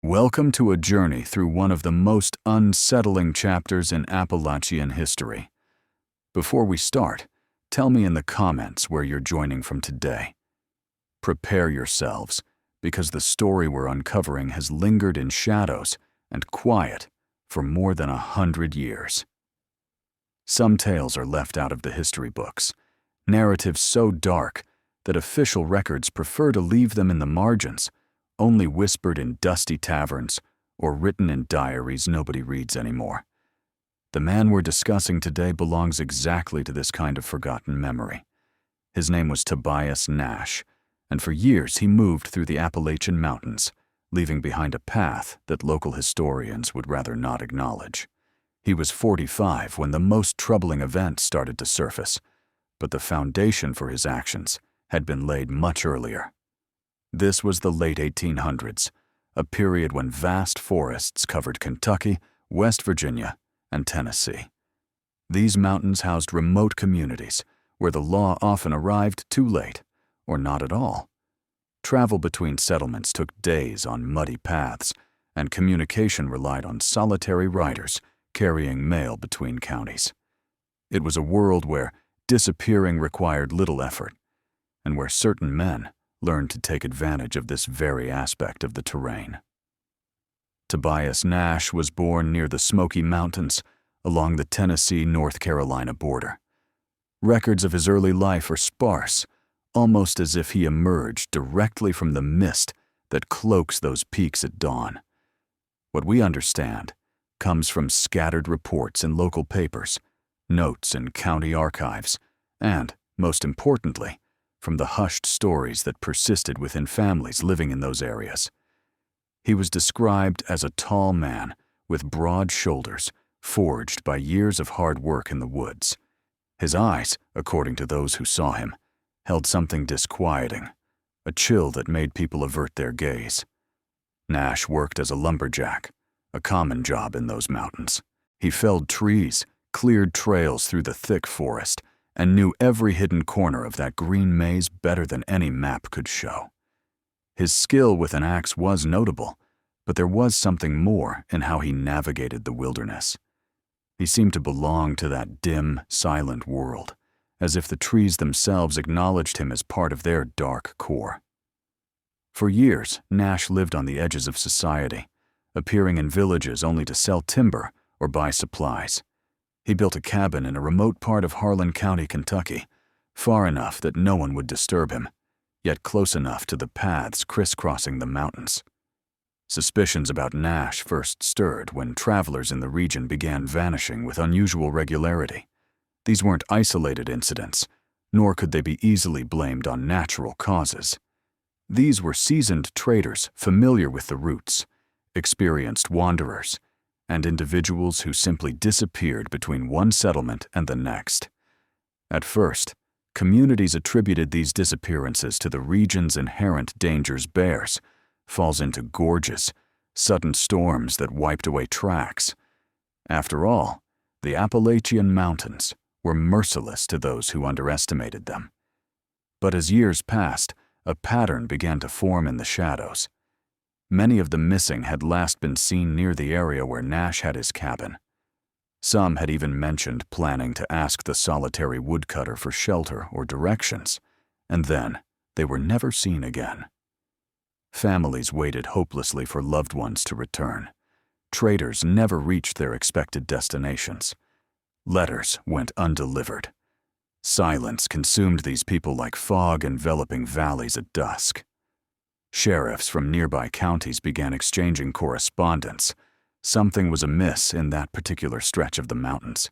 Welcome to a journey through one of the most unsettling chapters in Appalachian history. Before we start, tell me in the comments where you're joining from today. Prepare yourselves, because the story we're uncovering has lingered in shadows and quiet for more than 100 years. Some tales are left out of the history books, narratives so dark that official records prefer to leave them in the margins, only whispered in dusty taverns or written in diaries nobody reads anymore. The man we're discussing today belongs exactly to this kind of forgotten memory. His name was Tobias Nash, and for years he moved through the Appalachian Mountains, leaving behind a path that local historians would rather not acknowledge. He was 45 when the most troubling event started to surface, but the foundation for his actions had been laid much earlier. This was the late 1800s, a period when vast forests covered Kentucky, West Virginia, and Tennessee. These mountains housed remote communities where the law often arrived too late, or not at all. Travel between settlements took days on muddy paths, and communication relied on solitary riders carrying mail between counties. It was a world where disappearing required little effort, and where certain men learned to take advantage of this very aspect of the terrain. Tobias Nash was born near the Smoky Mountains along the Tennessee-North Carolina border. Records of his early life are sparse, almost as if he emerged directly from the mist that cloaks those peaks at dawn. What we understand comes from scattered reports in local papers, notes in county archives, and, most importantly, from the hushed stories that persisted within families living in those areas. He was described as a tall man with broad shoulders, forged by years of hard work in the woods. His eyes, according to those who saw him, held something disquieting, a chill that made people avert their gaze. Nash worked as a lumberjack, a common job in those mountains. He felled trees, cleared trails through the thick forest, and knew every hidden corner of that green maze better than any map could show. His skill with an axe was notable, but there was something more in how he navigated the wilderness. He seemed to belong to that dim, silent world, as if the trees themselves acknowledged him as part of their dark core. For years, Nash lived on the edges of society, appearing in villages only to sell timber or buy supplies. He built a cabin in a remote part of Harlan County, Kentucky, far enough that no one would disturb him, yet close enough to the paths crisscrossing the mountains. Suspicions about Nash first stirred when travelers in the region began vanishing with unusual regularity. These weren't isolated incidents, nor could they be easily blamed on natural causes. These were seasoned traders familiar with the routes, experienced wanderers, and individuals who simply disappeared between one settlement and the next. At first, communities attributed these disappearances to the region's inherent dangers: bears, falls into gorges, sudden storms that wiped away tracks. After all, the Appalachian Mountains were merciless to those who underestimated them. But as years passed, a pattern began to form in the shadows. Many of the missing had last been seen near the area where Nash had his cabin. Some had even mentioned planning to ask the solitary woodcutter for shelter or directions, and then they were never seen again. Families waited hopelessly for loved ones to return. Traders never reached their expected destinations. Letters went undelivered. Silence consumed these people like fog enveloping valleys at dusk. Sheriffs from nearby counties began exchanging correspondence. Something was amiss in that particular stretch of the mountains.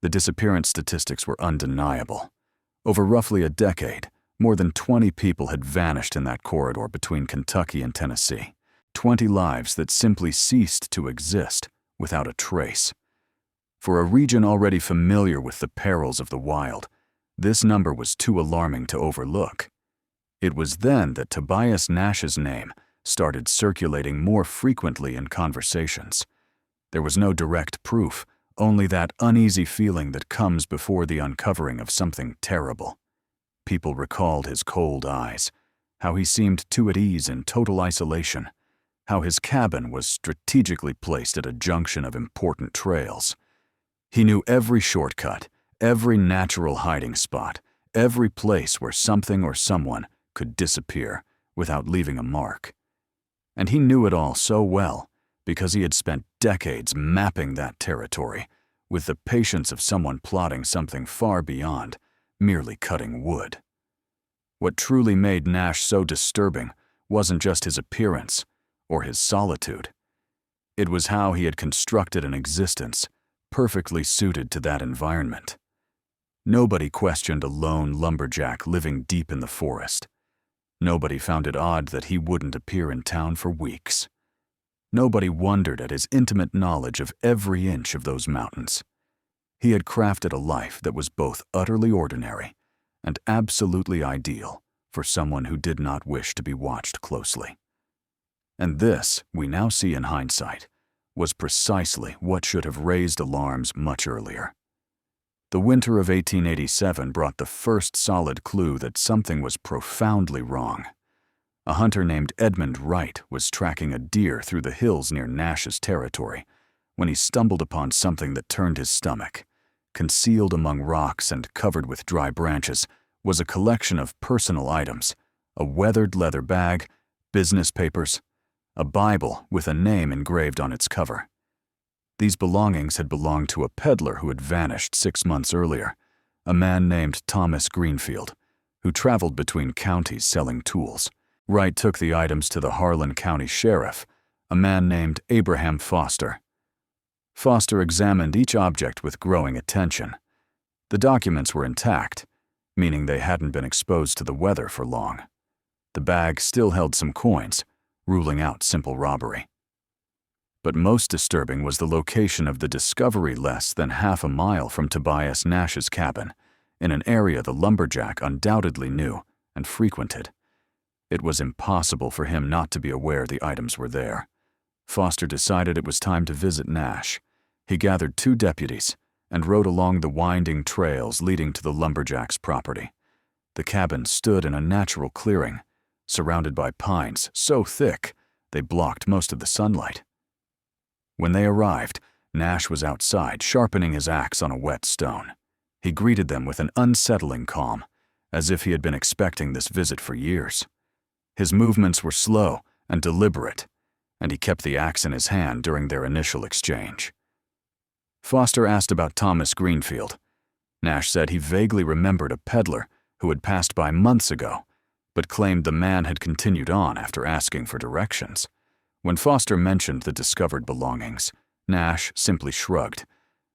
The disappearance statistics were undeniable. Over roughly a decade, more than 20 people had vanished in that corridor between Kentucky and Tennessee. 20 lives that simply ceased to exist without a trace. For a region already familiar with the perils of the wild, this number was too alarming to overlook. It was then that Tobias Nash's name started circulating more frequently in conversations. There was no direct proof, only that uneasy feeling that comes before the uncovering of something terrible. People recalled his cold eyes, how he seemed too at ease in total isolation, how his cabin was strategically placed at a junction of important trails. He knew every shortcut, every natural hiding spot, every place where something or someone could disappear without leaving a mark. And he knew it all so well because he had spent decades mapping that territory with the patience of someone plotting something far beyond merely cutting wood. What truly made Nash so disturbing wasn't just his appearance or his solitude. It was how he had constructed an existence perfectly suited to that environment. Nobody questioned a lone lumberjack living deep in the forest. Nobody found it odd that he wouldn't appear in town for weeks. Nobody wondered at his intimate knowledge of every inch of those mountains. He had crafted a life that was both utterly ordinary and absolutely ideal for someone who did not wish to be watched closely. And this, we now see in hindsight, was precisely what should have raised alarms much earlier. The winter of 1887 brought the first solid clue that something was profoundly wrong. A hunter named Edmund Wright was tracking a deer through the hills near Nash's territory when he stumbled upon something that turned his stomach. Concealed among rocks and covered with dry branches was a collection of personal items: a weathered leather bag, business papers, a Bible with a name engraved on its cover. These belongings had belonged to a peddler who had vanished 6 months earlier, a man named Thomas Greenfield, who traveled between counties selling tools. Wright took the items to the Harlan County Sheriff, a man named Abraham Foster. Foster examined each object with growing attention. The documents were intact, meaning they hadn't been exposed to the weather for long. The bag still held some coins, ruling out simple robbery. But most disturbing was the location of the discovery less than half a mile from Tobias Nash's cabin, in an area the lumberjack undoubtedly knew and frequented. It was impossible for him not to be aware the items were there. Foster decided it was time to visit Nash. He gathered 2 deputies and rode along the winding trails leading to the lumberjack's property. The cabin stood in a natural clearing, surrounded by pines so thick they blocked most of the sunlight. When they arrived, Nash was outside sharpening his axe on a wet stone. He greeted them with an unsettling calm, as if he had been expecting this visit for years. His movements were slow and deliberate, and he kept the axe in his hand during their initial exchange. Foster asked about Thomas Greenfield. Nash said he vaguely remembered a peddler who had passed by months ago, but claimed the man had continued on after asking for directions. When Foster mentioned the discovered belongings, Nash simply shrugged,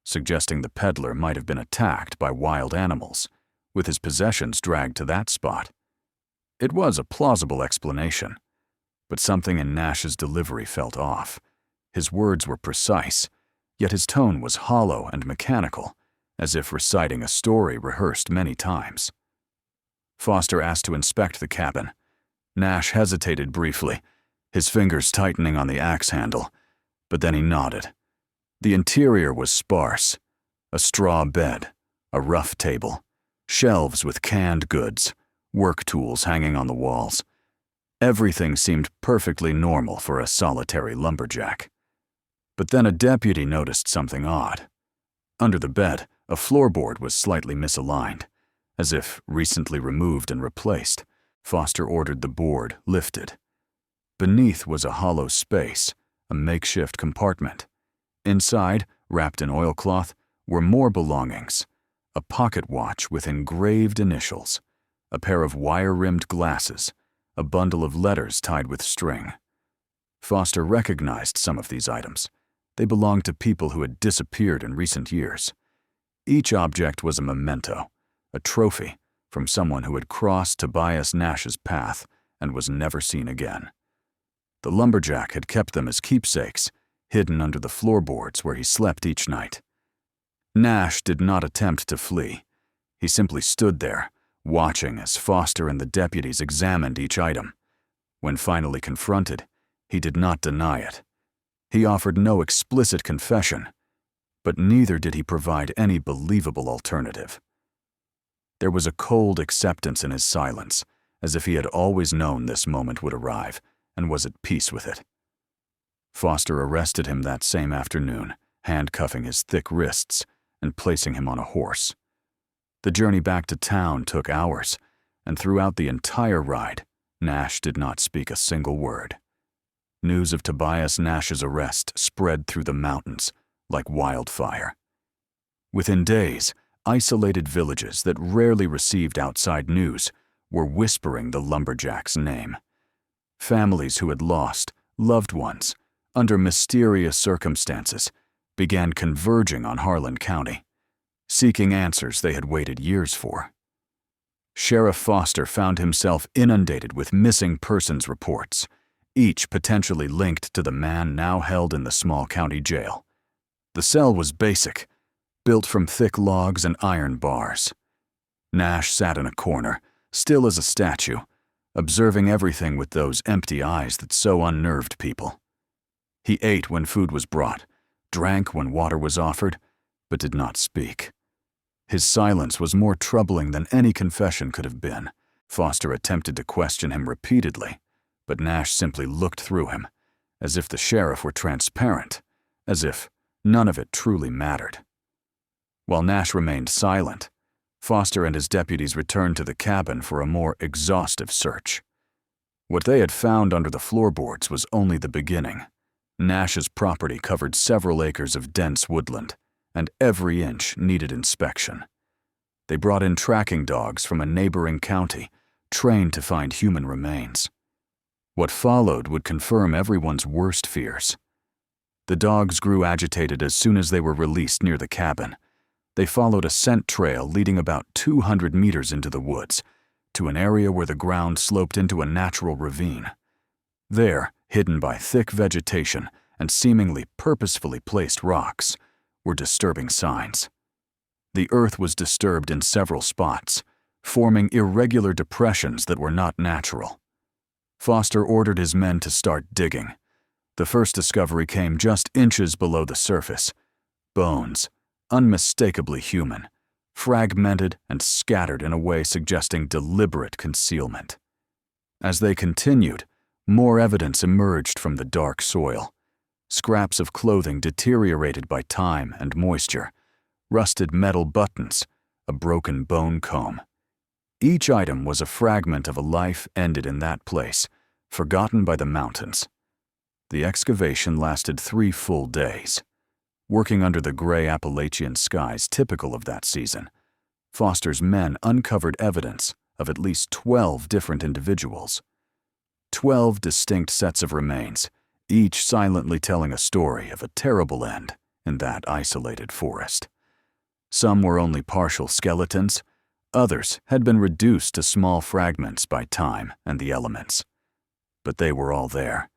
suggesting the peddler might have been attacked by wild animals, with his possessions dragged to that spot. It was a plausible explanation, but something in Nash's delivery felt off. His words were precise, yet his tone was hollow and mechanical, as if reciting a story rehearsed many times. Foster asked to inspect the cabin. Nash hesitated briefly, his fingers tightening on the axe handle, but then he nodded. The interior was sparse: a straw bed, a rough table, shelves with canned goods, work tools hanging on the walls. Everything seemed perfectly normal for a solitary lumberjack. But then a deputy noticed something odd. Under the bed, a floorboard was slightly misaligned, as if recently removed and replaced. Foster ordered the board lifted. Beneath was a hollow space, a makeshift compartment. Inside, wrapped in oilcloth, were more belongings: a pocket watch with engraved initials, a pair of wire-rimmed glasses, a bundle of letters tied with string. Foster recognized some of these items. They belonged to people who had disappeared in recent years. Each object was a memento, a trophy from someone who had crossed Tobias Nash's path and was never seen again. The lumberjack had kept them as keepsakes, hidden under the floorboards where he slept each night. Nash did not attempt to flee. He simply stood there, watching as Foster and the deputies examined each item. When finally confronted, he did not deny it. He offered no explicit confession, but neither did he provide any believable alternative. There was a cold acceptance in his silence, as if he had always known this moment would arrive and was at peace with it. Foster arrested him that same afternoon, handcuffing his thick wrists and placing him on a horse. The journey back to town took hours, and throughout the entire ride, Nash did not speak a single word. News of Tobias Nash's arrest spread through the mountains like wildfire. Within days, isolated villages that rarely received outside news were whispering the lumberjack's name. Families who had lost loved ones under mysterious circumstances began converging on Harlan County, seeking answers they had waited years for. Sheriff Foster found himself inundated with missing persons reports, each potentially linked to the man now held in the small county jail. The cell was basic, built from thick logs and iron bars. Nash sat in a corner, still as a statue, observing everything with those empty eyes that so unnerved people. He ate when food was brought, drank when water was offered, but did not speak. His silence was more troubling than any confession could have been. Foster attempted to question him repeatedly, but Nash simply looked through him, as if the sheriff were transparent, as if none of it truly mattered. While Nash remained silent, Foster and his deputies returned to the cabin for a more exhaustive search. What they had found under the floorboards was only the beginning. Nash's property covered several acres of dense woodland, and every inch needed inspection. They brought in tracking dogs from a neighboring county, trained to find human remains. What followed would confirm everyone's worst fears. The dogs grew agitated as soon as they were released near the cabin. They followed a scent trail leading about 200 meters into the woods, to an area where the ground sloped into a natural ravine. There, hidden by thick vegetation and seemingly purposefully placed rocks, were disturbing signs. The earth was disturbed in several spots, forming irregular depressions that were not natural. Foster ordered his men to start digging. The first discovery came just inches below the surface. Bones, unmistakably human, fragmented and scattered in a way suggesting deliberate concealment. As they continued, more evidence emerged from the dark soil. Scraps of clothing deteriorated by time and moisture, rusted metal buttons, a broken bone comb. Each item was a fragment of a life ended in that place, forgotten by the mountains. The excavation lasted 3 full days. Working under the gray Appalachian skies typical of that season, Foster's men uncovered evidence of at least 12 different individuals. 12 distinct sets of remains, each silently telling a story of a terrible end in that isolated forest. Some were only partial skeletons, others had been reduced to small fragments by time and the elements. But they were all there,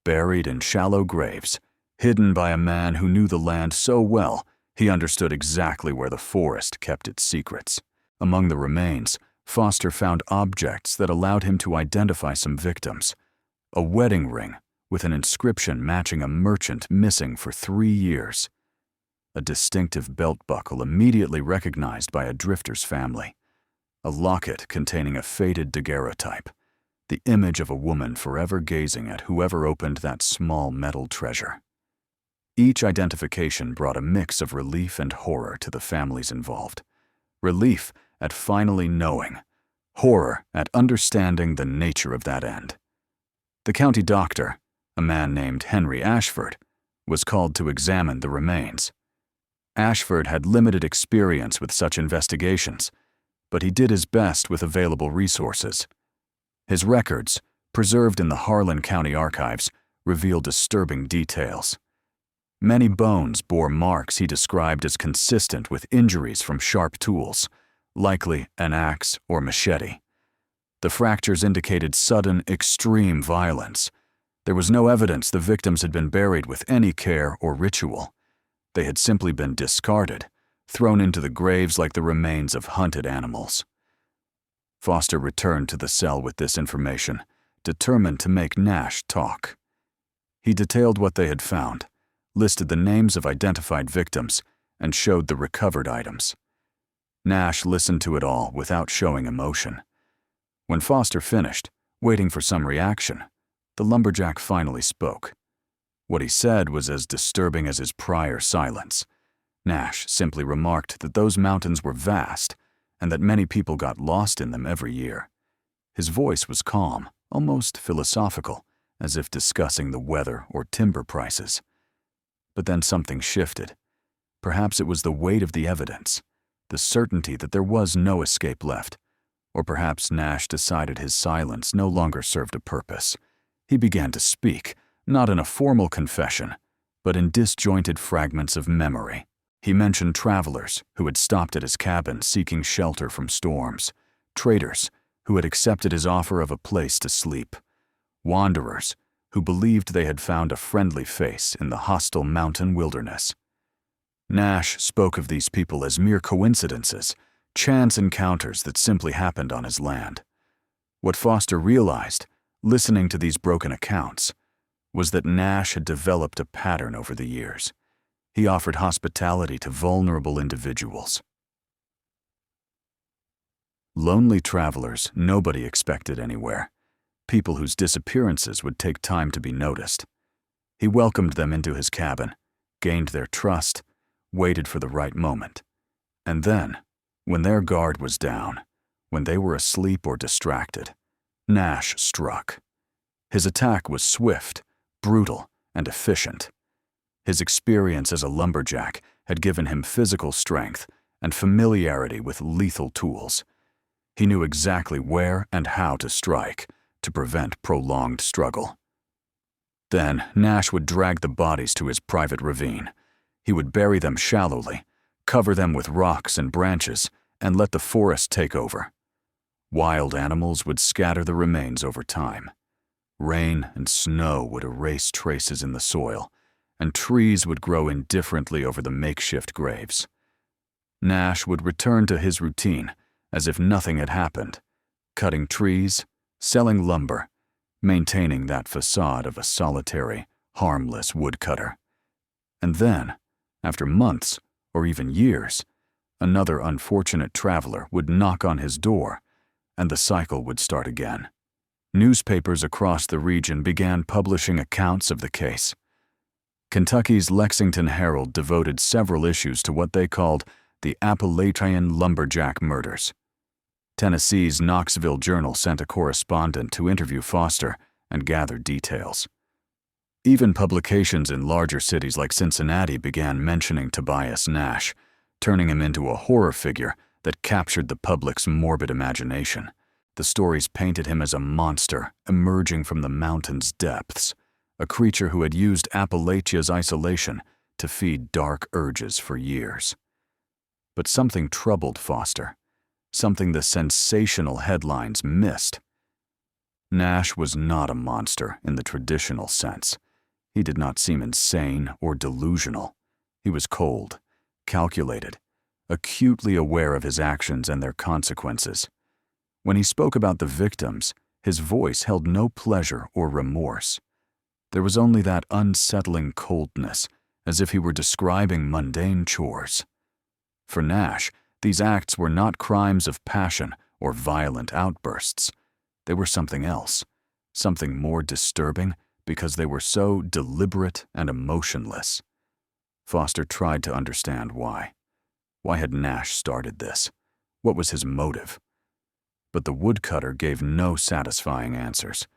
buried in shallow graves, hidden by a man who knew the land so well he understood exactly where the forest kept its secrets. Among the remains, Foster found objects that allowed him to identify some victims. A wedding ring with an inscription matching a merchant missing for 3 years. A distinctive belt buckle immediately recognized by a drifter's family. A locket containing a faded daguerreotype, the image of a woman forever gazing at whoever opened that small metal treasure. Each identification brought a mix of relief and horror to the families involved. Relief at finally knowing, horror at understanding the nature of that end. The county doctor, a man named Henry Ashford, was called to examine the remains. Ashford had limited experience with such investigations, but he did his best with available resources. His records, preserved in the Harlan County archives, reveal disturbing details. Many bones bore marks he described as consistent with injuries from sharp tools, likely an axe or machete. The fractures indicated sudden, extreme violence. There was no evidence the victims had been buried with any care or ritual. They had simply been discarded, thrown into the graves like the remains of hunted animals. Foster returned to the cell with this information, determined to make Nash talk. He detailed what they had found, listed the names of identified victims, and showed the recovered items. Nash listened to it all without showing emotion. When Foster finished, waiting for some reaction, the lumberjack finally spoke. What he said was as disturbing as his prior silence. Nash simply remarked that those mountains were vast and that many people got lost in them every year. His voice was calm, almost philosophical, as if discussing the weather or timber prices. But then something shifted. Perhaps it was the weight of the evidence, the certainty that there was no escape left. Or perhaps Nash decided his silence no longer served a purpose. He began to speak, not in a formal confession, but in disjointed fragments of memory. He mentioned travelers who had stopped at his cabin seeking shelter from storms, traders who had accepted his offer of a place to sleep, wanderers who believed they had found a friendly face in the hostile mountain wilderness. Nash spoke of these people as mere coincidences, chance encounters that simply happened on his land. What Foster realized, listening to these broken accounts, was that Nash had developed a pattern over the years. He offered hospitality to vulnerable individuals. Lonely travelers nobody expected anywhere, people whose disappearances would take time to be noticed. He welcomed them into his cabin, gained their trust, waited for the right moment. And then, when their guard was down, when they were asleep or distracted, Nash struck. His attack was swift, brutal, and efficient. His experience as a lumberjack had given him physical strength and familiarity with lethal tools. He knew exactly where and how to strike to prevent prolonged struggle. Then Nash would drag the bodies to his private ravine. He would bury them shallowly, cover them with rocks and branches, and let the forest take over. Wild animals would scatter the remains over time. Rain and snow would erase traces in the soil, and trees would grow indifferently over the makeshift graves. Nash would return to his routine as if nothing had happened, cutting trees, selling lumber, maintaining that facade of a solitary, harmless woodcutter. And then, after months or even years, another unfortunate traveler would knock on his door, and the cycle would start again. Newspapers across the region began publishing accounts of the case. Kentucky's Lexington Herald devoted several issues to what they called the Appalachian lumberjack murders. Tennessee's Knoxville Journal sent a correspondent to interview Foster and gather details. Even publications in larger cities like Cincinnati began mentioning Tobias Nash, turning him into a horror figure that captured the public's morbid imagination. The stories painted him as a monster emerging from the mountain's depths, a creature who had used Appalachia's isolation to feed dark urges for years. But something troubled Foster, something the sensational headlines missed. Nash was not a monster in the traditional sense. He did not seem insane or delusional. He was cold, calculated, acutely aware of his actions and their consequences. When he spoke about the victims, his voice held no pleasure or remorse. There was only that unsettling coldness, as if he were describing mundane chores. For Nash, these acts were not crimes of passion or violent outbursts. They were something else, something more disturbing because they were so deliberate and emotionless. Foster tried to understand why. Why had Nash started this? What was his motive? But the woodcutter gave no satisfying answers.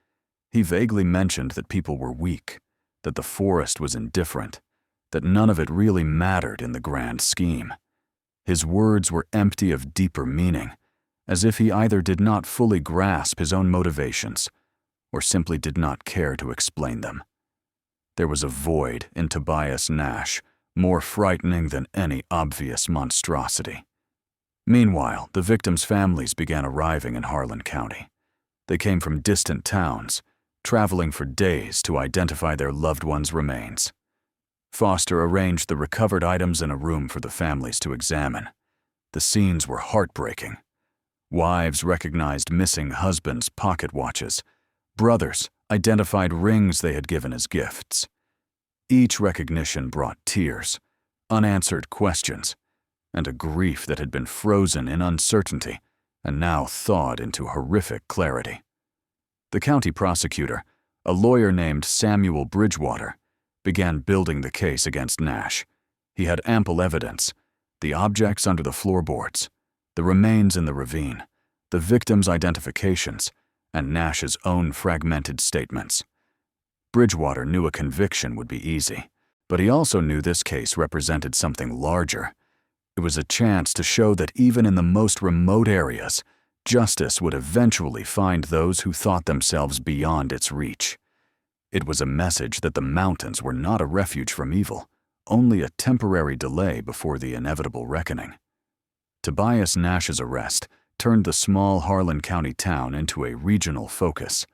He vaguely mentioned that people were weak, that the forest was indifferent, that none of it really mattered in the grand scheme. His words were empty of deeper meaning, as if he either did not fully grasp his own motivations or simply did not care to explain them. There was a void in Tobias Nash, more frightening than any obvious monstrosity. Meanwhile, the victims' families began arriving in Harlan County. They came from distant towns, traveling for days to identify their loved ones' remains. Foster arranged the recovered items in a room for the families to examine. The scenes were heartbreaking. Wives recognized missing husbands' pocket watches. Brothers identified rings they had given as gifts. Each recognition brought tears, unanswered questions, and a grief that had been frozen in uncertainty and now thawed into horrific clarity. The county prosecutor, a lawyer named Samuel Bridgewater, began building the case against Nash. He had ample evidence: the objects under the floorboards, the remains in the ravine, the victims' identifications, and Nash's own fragmented statements. Bridgewater knew a conviction would be easy, but he also knew this case represented something larger. It was a chance to show that even in the most remote areas, justice would eventually find those who thought themselves beyond its reach. It was a message that the mountains were not a refuge from evil, only a temporary delay before the inevitable reckoning. Tobias Nash's arrest turned the small Harlan County town into a regional focus.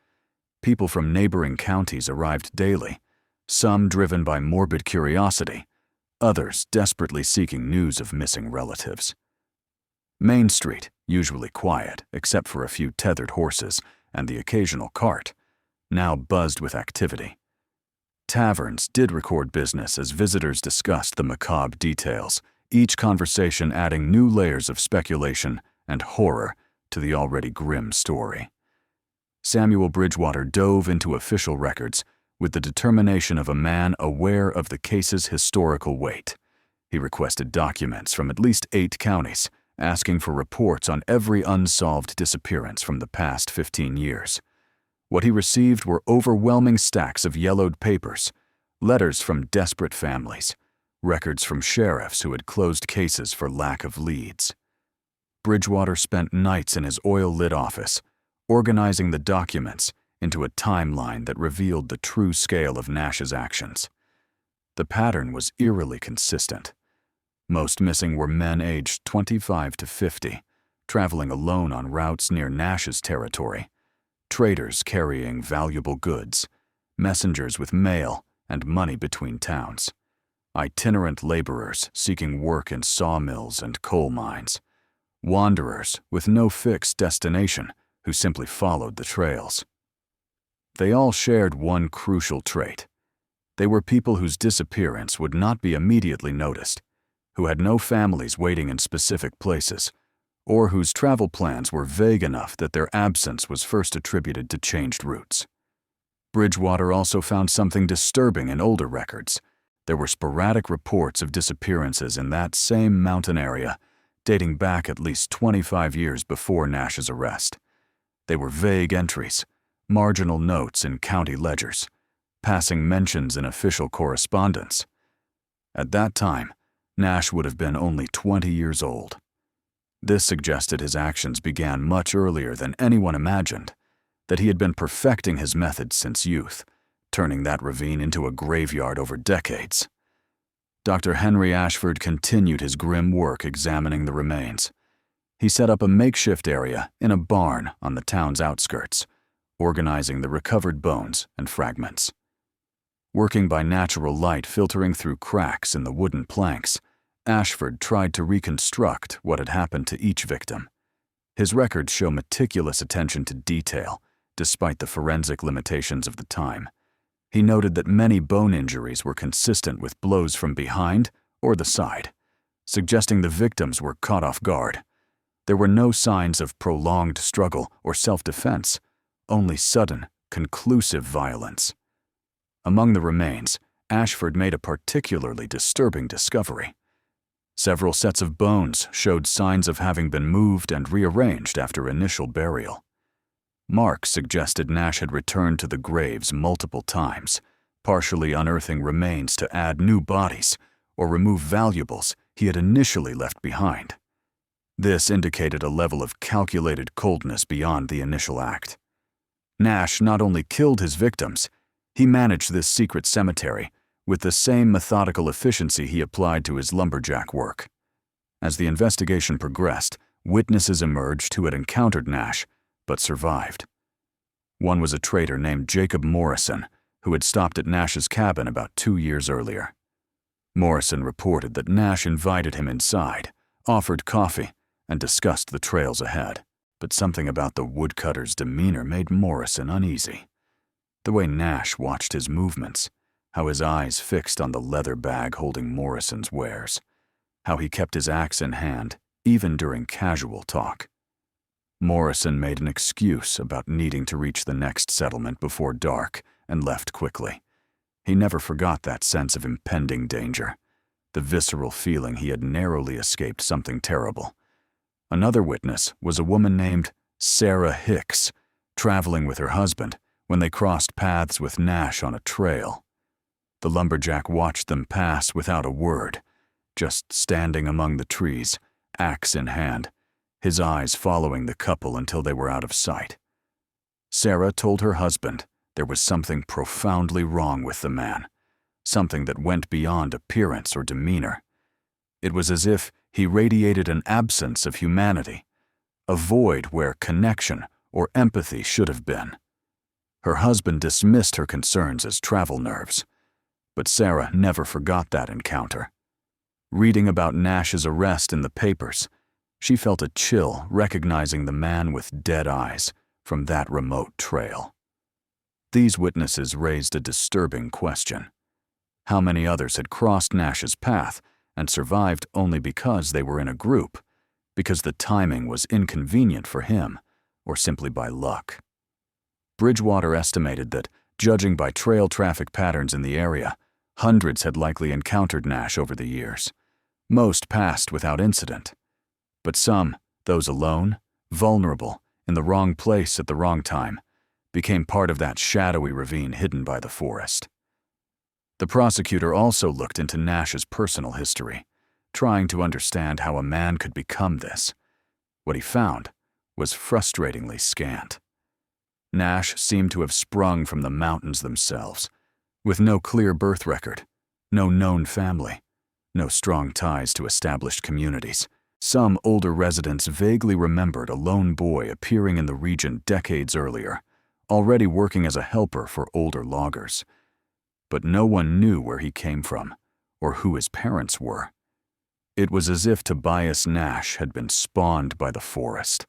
People from neighboring counties arrived daily, some driven by morbid curiosity, others desperately seeking news of missing relatives. Main Street, usually quiet except for a few tethered horses and the occasional cart, now buzzed with activity. Taverns did record business as visitors discussed the macabre details, each conversation adding new layers of speculation and horror to the already grim story. Samuel Bridgewater dove into official records with the determination of a man aware of the case's historical weight. He requested documents from at least 8 counties, asking for reports on every unsolved disappearance from the past 15 years. What he received were overwhelming stacks of yellowed papers, letters from desperate families, records from sheriffs who had closed cases for lack of leads. Bridgewater spent nights in his oil-lit office, organizing the documents into a timeline that revealed the true scale of Nash's actions. The pattern was eerily consistent. Most missing were men aged 25 to 50, traveling alone on routes near Nash's territory, traders carrying valuable goods, messengers with mail and money between towns, itinerant laborers seeking work in sawmills and coal mines, wanderers with no fixed destination who simply followed the trails. They all shared one crucial trait. They were people whose disappearance would not be immediately noticed, who had no families waiting in specific places, or whose travel plans were vague enough that their absence was first attributed to changed routes. Bridgewater also found something disturbing in older records. There were sporadic reports of disappearances in that same mountain area, dating back at least 25 years before Nash's arrest. They were vague entries, marginal notes in county ledgers, passing mentions in official correspondence. At that time, Nash would have been only 20 years old. This suggested his actions began much earlier than anyone imagined, that he had been perfecting his methods since youth, turning that ravine into a graveyard over decades. Dr. Henry Ashford continued his grim work examining the remains. He set up a makeshift area in a barn on the town's outskirts, organizing the recovered bones and fragments. Working by natural light filtering through cracks in the wooden planks, Ashford tried to reconstruct what had happened to each victim. His records show meticulous attention to detail, despite the forensic limitations of the time. He noted that many bone injuries were consistent with blows from behind or the side, suggesting the victims were caught off guard. There were no signs of prolonged struggle or self-defense, only sudden, conclusive violence. Among the remains, Ashford made a particularly disturbing discovery. Several sets of bones showed signs of having been moved and rearranged after initial burial. Marks suggested Nash had returned to the graves multiple times, partially unearthing remains to add new bodies or remove valuables he had initially left behind. This indicated a level of calculated coldness beyond the initial act. Nash not only killed his victims, he managed this secret cemetery with the same methodical efficiency he applied to his lumberjack work. As the investigation progressed, witnesses emerged who had encountered Nash, but survived. One was a trader named Jacob Morrison, who had stopped at Nash's cabin about 2 years earlier. Morrison reported that Nash invited him inside, offered coffee, and discussed the trails ahead, but something about the woodcutter's demeanor made Morrison uneasy. The way Nash watched his movements, how his eyes fixed on the leather bag holding Morrison's wares, how he kept his axe in hand, even during casual talk. Morrison made an excuse about needing to reach the next settlement before dark and left quickly. He never forgot that sense of impending danger, the visceral feeling he had narrowly escaped something terrible. Another witness was a woman named Sarah Hicks, traveling with her husband when they crossed paths with Nash on a trail. The lumberjack watched them pass without a word, just standing among the trees, axe in hand, his eyes following the couple until they were out of sight. Sarah told her husband there was something profoundly wrong with the man, something that went beyond appearance or demeanor. It was as if he radiated an absence of humanity, a void where connection or empathy should have been. Her husband dismissed her concerns as travel nerves, but Sarah never forgot that encounter. Reading about Nash's arrest in the papers, she felt a chill recognizing the man with dead eyes from that remote trail. These witnesses raised a disturbing question. How many others had crossed Nash's path and survived only because they were in a group, because the timing was inconvenient for him, or simply by luck? Bridgewater estimated that, judging by trail traffic patterns in the area, hundreds had likely encountered Nash over the years. Most passed without incident. But some, those alone, vulnerable, in the wrong place at the wrong time, became part of that shadowy ravine hidden by the forest. The prosecutor also looked into Nash's personal history, trying to understand how a man could become this. What he found was frustratingly scant. Nash seemed to have sprung from the mountains themselves, with no clear birth record, no known family, no strong ties to established communities. Some older residents vaguely remembered a lone boy appearing in the region decades earlier, already working as a helper for older loggers. But no one knew where he came from, or who his parents were. It was as if Tobias Nash had been spawned by the forest,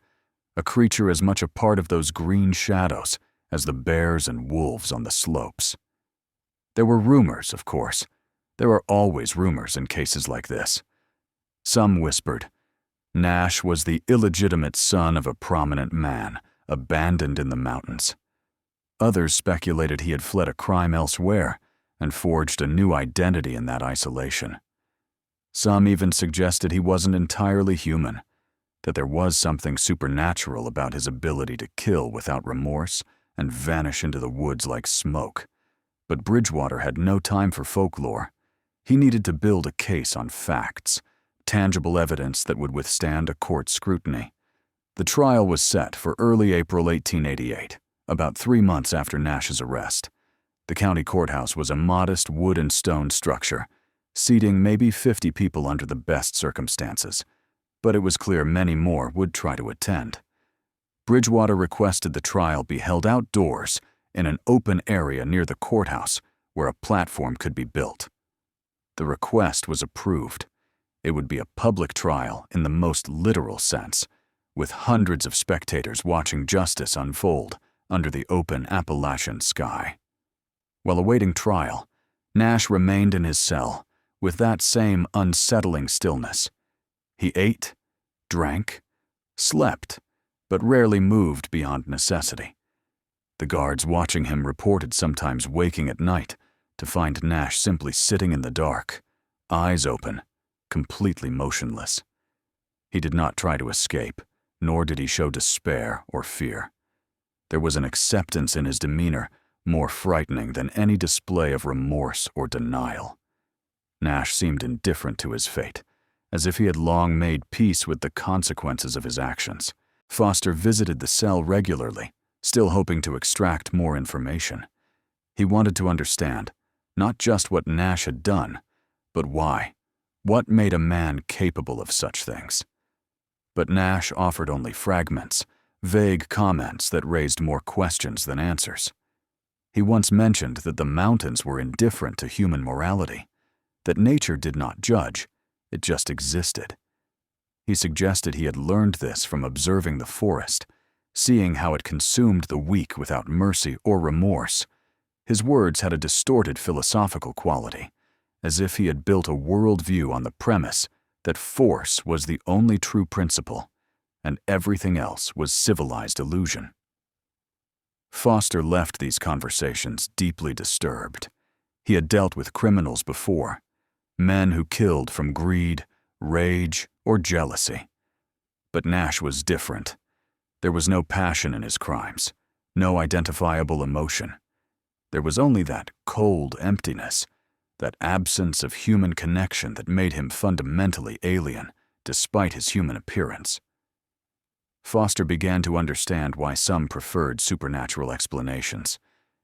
a creature as much a part of those green shadows as the bears and wolves on the slopes. There were rumors, of course. There are always rumors in cases like this. Some whispered Nash was the illegitimate son of a prominent man, abandoned in the mountains. Others speculated he had fled a crime elsewhere and forged a new identity in that isolation. Some even suggested he wasn't entirely human, that there was something supernatural about his ability to kill without remorse and vanish into the woods like smoke. But Bridgewater had no time for folklore. He needed to build a case on facts, tangible evidence that would withstand a court scrutiny. The trial was set for early April 1888, about 3 months after Nash's arrest. The county courthouse was a modest wood and stone structure, seating maybe 50 people under the best circumstances, but it was clear many more would try to attend. Bridgewater requested the trial be held outdoors in an open area near the courthouse where a platform could be built. The request was approved. It would be a public trial in the most literal sense, with hundreds of spectators watching justice unfold under the open Appalachian sky. While awaiting trial, Nash remained in his cell with that same unsettling stillness. He ate, drank, slept, but rarely moved beyond necessity. The guards watching him reported sometimes waking at night to find Nash simply sitting in the dark, eyes open, completely motionless. He did not try to escape, nor did he show despair or fear. There was an acceptance in his demeanor more frightening than any display of remorse or denial. Nash seemed indifferent to his fate, as if he had long made peace with the consequences of his actions. Foster visited the cell regularly, still hoping to extract more information. He wanted to understand not just what Nash had done, but why. What made a man capable of such things? But Nash offered only fragments, vague comments that raised more questions than answers. He once mentioned that the mountains were indifferent to human morality, that nature did not judge, it just existed. He suggested he had learned this from observing the forest, seeing how it consumed the weak without mercy or remorse. His words had a distorted philosophical quality, as if he had built a worldview on the premise that force was the only true principle, and everything else was civilized illusion. Foster left these conversations deeply disturbed. He had dealt with criminals before, men who killed from greed, rage, or jealousy. But Nash was different. There was no passion in his crimes, no identifiable emotion. There was only that cold emptiness, that absence of human connection that made him fundamentally alien, despite his human appearance. Foster began to understand why some preferred supernatural explanations.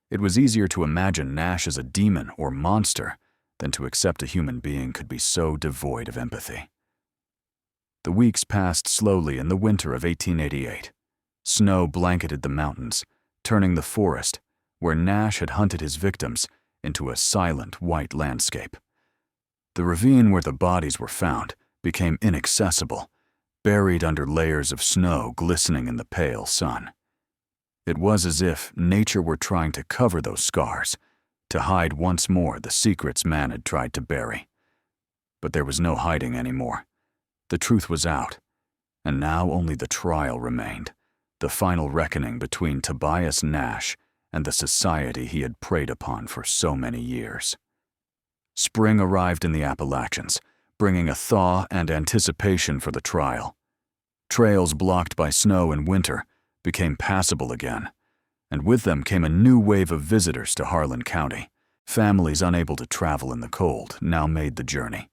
It was easier to imagine Nash as a demon or monster than to accept a human being could be so devoid of empathy. The weeks passed slowly in the winter of 1888. Snow blanketed the mountains, turning the forest, where Nash had hunted his victims, into a silent white landscape. The ravine where the bodies were found became inaccessible, buried under layers of snow glistening in the pale sun. It was as if nature were trying to cover those scars, to hide once more the secrets man had tried to bury. But there was no hiding anymore. The truth was out, and now only the trial remained, the final reckoning between Tobias Nash and the society he had preyed upon for so many years. Spring arrived in the Appalachians, bringing a thaw and anticipation for the trial. Trails blocked by snow in winter became passable again, and with them came a new wave of visitors to Harlan County. Families unable to travel in the cold now made the journey,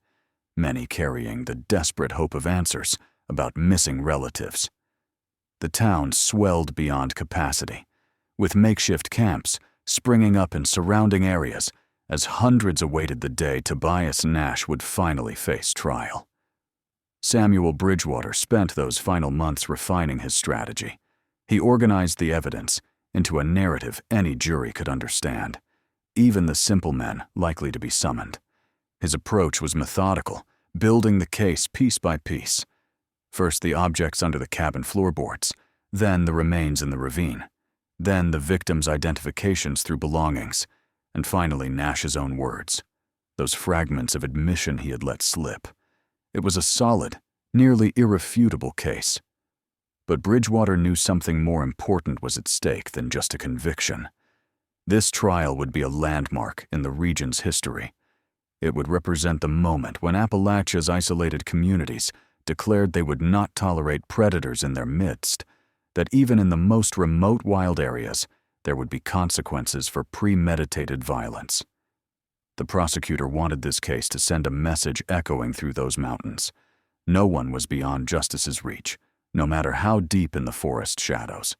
many carrying the desperate hope of answers about missing relatives. The town swelled beyond capacity, with makeshift camps springing up in surrounding areas as hundreds awaited the day Tobias Nash would finally face trial. Samuel Bridgewater spent those final months refining his strategy. He organized the evidence into a narrative any jury could understand, even the simple men likely to be summoned. His approach was methodical, building the case piece by piece. First the objects under the cabin floorboards, then the remains in the ravine, then the victims' identifications through belongings, and finally Nash's own words, those fragments of admission he had let slip. It was a solid, nearly irrefutable case. But Bridgewater knew something more important was at stake than just a conviction. This trial would be a landmark in the region's history. It would represent the moment when Appalachia's isolated communities declared they would not tolerate predators in their midst, that even in the most remote wild areas, there would be consequences for premeditated violence. The prosecutor wanted this case to send a message echoing through those mountains. No one was beyond justice's reach, no matter how deep in the forest shadows.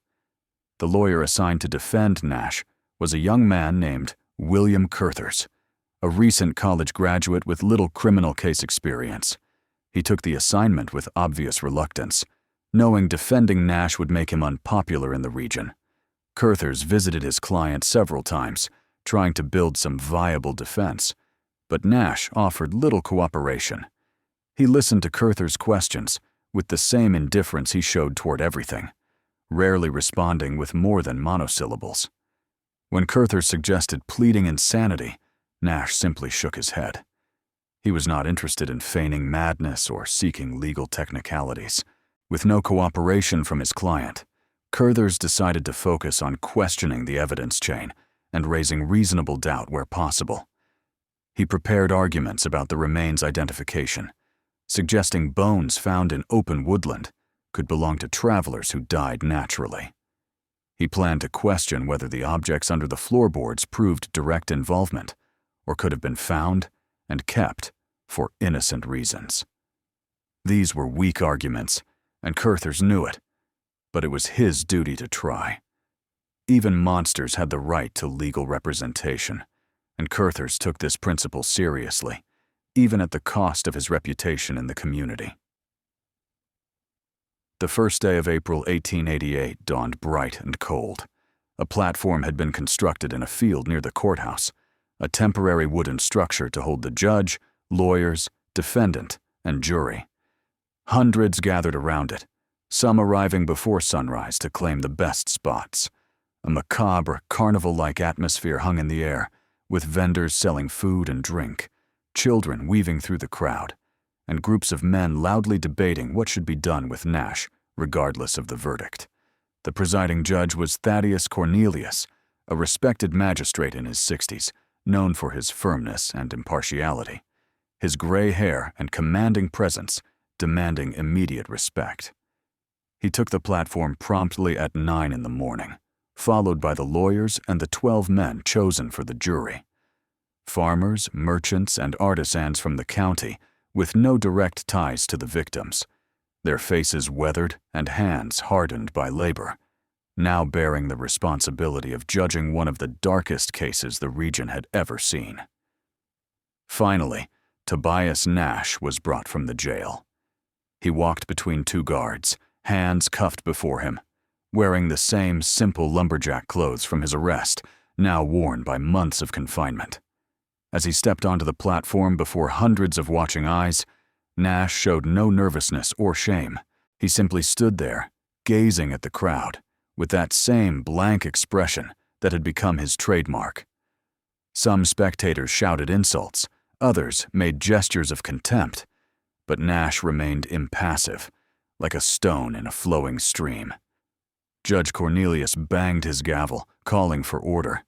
The lawyer assigned to defend Nash was a young man named William Curthers, a recent college graduate with little criminal case experience. He took the assignment with obvious reluctance, knowing defending Nash would make him unpopular in the region. Curthers visited his client several times, trying to build some viable defense, but Nash offered little cooperation. He listened to Curthers' questions with the same indifference he showed toward everything, rarely responding with more than monosyllables. When Curthers suggested pleading insanity, Nash simply shook his head. He was not interested in feigning madness or seeking legal technicalities. With no cooperation from his client, Curthers decided to focus on questioning the evidence chain and raising reasonable doubt where possible. He prepared arguments about the remains' identification, suggesting bones found in open woodland could belong to travelers who died naturally. He planned to question whether the objects under the floorboards proved direct involvement or could have been found and kept for innocent reasons. These were weak arguments, and Curthers knew it, but it was his duty to try. Even monsters had the right to legal representation, and Curthers took this principle seriously, even at the cost of his reputation in the community. The first day of April 1888 dawned bright and cold. A platform had been constructed in a field near the courthouse, a temporary wooden structure to hold the judge, lawyers, defendant, and jury. Hundreds gathered around it, some arriving before sunrise to claim the best spots. A macabre, carnival-like atmosphere hung in the air, with vendors selling food and drink, children weaving through the crowd, and groups of men loudly debating what should be done with Nash, regardless of the verdict. The presiding judge was Thaddeus Cornelius, a respected magistrate in his 60s, known for his firmness and impartiality, his gray hair and commanding presence demanding immediate respect. He took the platform promptly at 9 in the morning, followed by the lawyers and the 12 men chosen for the jury. Farmers, merchants, and artisans from the county with no direct ties to the victims, their faces weathered and hands hardened by labor, now bearing the responsibility of judging one of the darkest cases the region had ever seen. Finally, Tobias Nash was brought from the jail. He walked between two guards, hands cuffed before him, wearing the same simple lumberjack clothes from his arrest, now worn by months of confinement. As he stepped onto the platform before hundreds of watching eyes, Nash showed no nervousness or shame. He simply stood there, gazing at the crowd, with that same blank expression that had become his trademark. Some spectators shouted insults, others made gestures of contempt, but Nash remained impassive, like a stone in a flowing stream. Judge Cornelius banged his gavel, calling for order.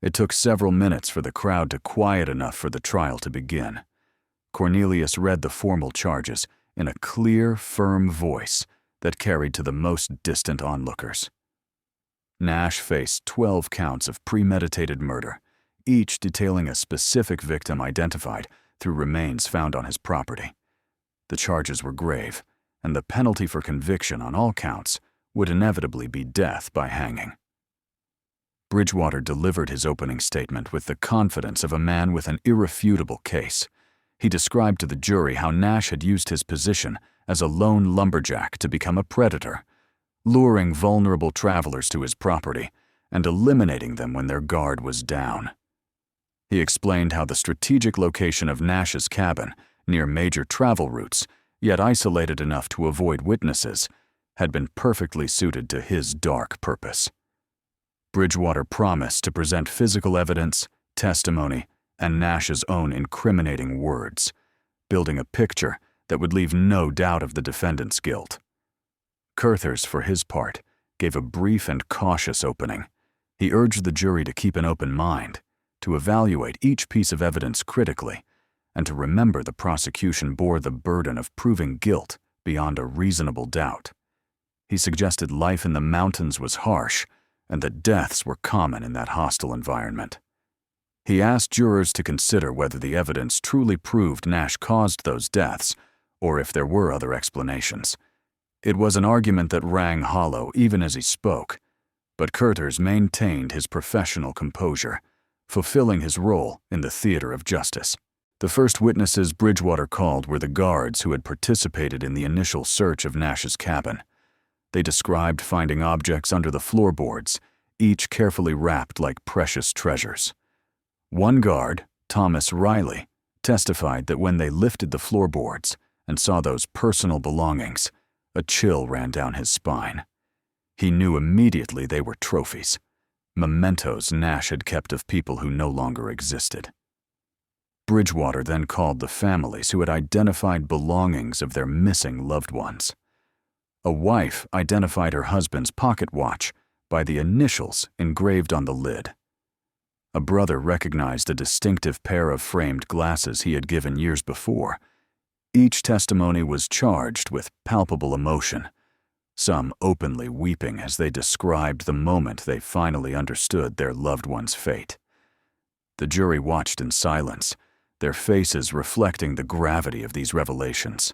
It took several minutes for the crowd to quiet enough for the trial to begin. Cornelius read the formal charges in a clear, firm voice that carried to the most distant onlookers. Nash faced 12 counts of premeditated murder, each detailing a specific victim identified through remains found on his property. The charges were grave, and the penalty for conviction on all counts would inevitably be death by hanging. Bridgewater delivered his opening statement with the confidence of a man with an irrefutable case. He described to the jury how Nash had used his position as a lone lumberjack to become a predator, luring vulnerable travelers to his property and eliminating them when their guard was down. He explained how the strategic location of Nash's cabin, near major travel routes, yet isolated enough to avoid witnesses, had been perfectly suited to his dark purpose. Bridgewater promised to present physical evidence, testimony, and Nash's own incriminating words, building a picture that would leave no doubt of the defendant's guilt. Curthers, for his part, gave a brief and cautious opening. He urged the jury to keep an open mind, to evaluate each piece of evidence critically, and to remember the prosecution bore the burden of proving guilt beyond a reasonable doubt. He suggested life in the mountains was harsh, and that deaths were common in that hostile environment. He asked jurors to consider whether the evidence truly proved Nash caused those deaths, or if there were other explanations. It was an argument that rang hollow even as he spoke, but Curthers maintained his professional composure, fulfilling his role in the theater of justice. The first witnesses Bridgewater called were the guards who had participated in the initial search of Nash's cabin. They described finding objects under the floorboards, each carefully wrapped like precious treasures. One guard, Thomas Riley, testified that when they lifted the floorboards and saw those personal belongings, a chill ran down his spine. He knew immediately they were trophies, mementos Nash had kept of people who no longer existed. Bridgewater then called the families who had identified belongings of their missing loved ones. A wife identified her husband's pocket watch by the initials engraved on the lid. A brother recognized a distinctive pair of framed glasses he had given years before. Each testimony was charged with palpable emotion, some openly weeping as they described the moment they finally understood their loved one's fate. The jury watched in silence, their faces reflecting the gravity of these revelations.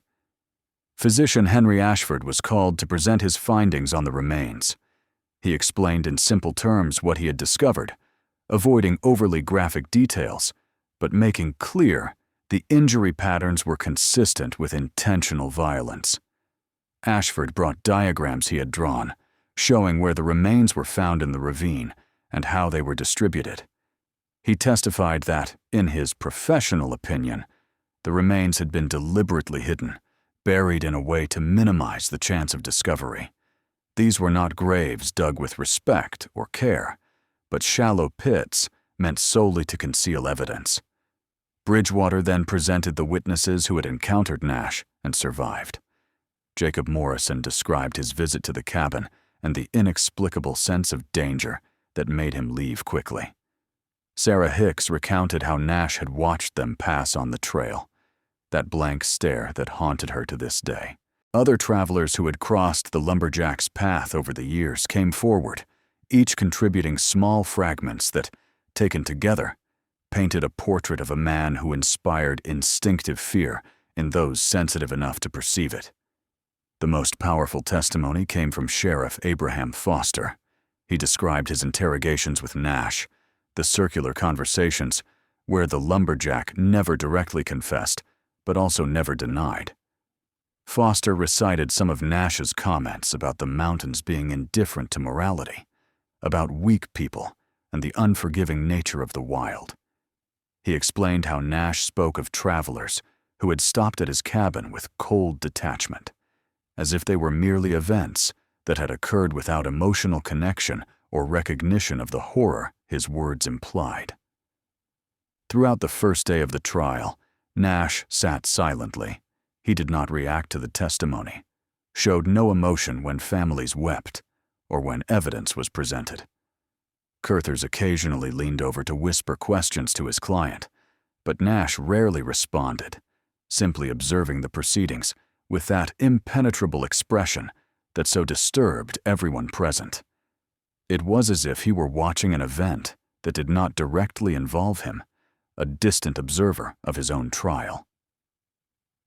Physician Henry Ashford was called to present his findings on the remains. He explained in simple terms what he had discovered, avoiding overly graphic details, but making clear the injury patterns were consistent with intentional violence. Ashford brought diagrams he had drawn, showing where the remains were found in the ravine and how they were distributed. He testified that, in his professional opinion, the remains had been deliberately hidden, buried in a way to minimize the chance of discovery. These were not graves dug with respect or care, but shallow pits meant solely to conceal evidence. Bridgewater then presented the witnesses who had encountered Nash and survived. Jacob Morrison described his visit to the cabin and the inexplicable sense of danger that made him leave quickly. Sarah Hicks recounted how Nash had watched them pass on the trail, that blank stare that haunted her to this day. Other travelers who had crossed the lumberjack's path over the years came forward, each contributing small fragments that, taken together, painted a portrait of a man who inspired instinctive fear in those sensitive enough to perceive it. The most powerful testimony came from Sheriff Abraham Foster. He described his interrogations with Nash, the circular conversations where the lumberjack never directly confessed, but also never denied. Foster recited some of Nash's comments about the mountains being indifferent to morality, about weak people and the unforgiving nature of the wild. He explained how Nash spoke of travelers who had stopped at his cabin with cold detachment, as if they were merely events that had occurred without emotional connection or recognition of the horror his words implied. Throughout the first day of the trial, Nash sat silently. He did not react to the testimony, showed no emotion when families wept or when evidence was presented. Curthers occasionally leaned over to whisper questions to his client, but Nash rarely responded, simply observing the proceedings with that impenetrable expression that so disturbed everyone present. It was as if he were watching an event that did not directly involve him, a distant observer of his own trial.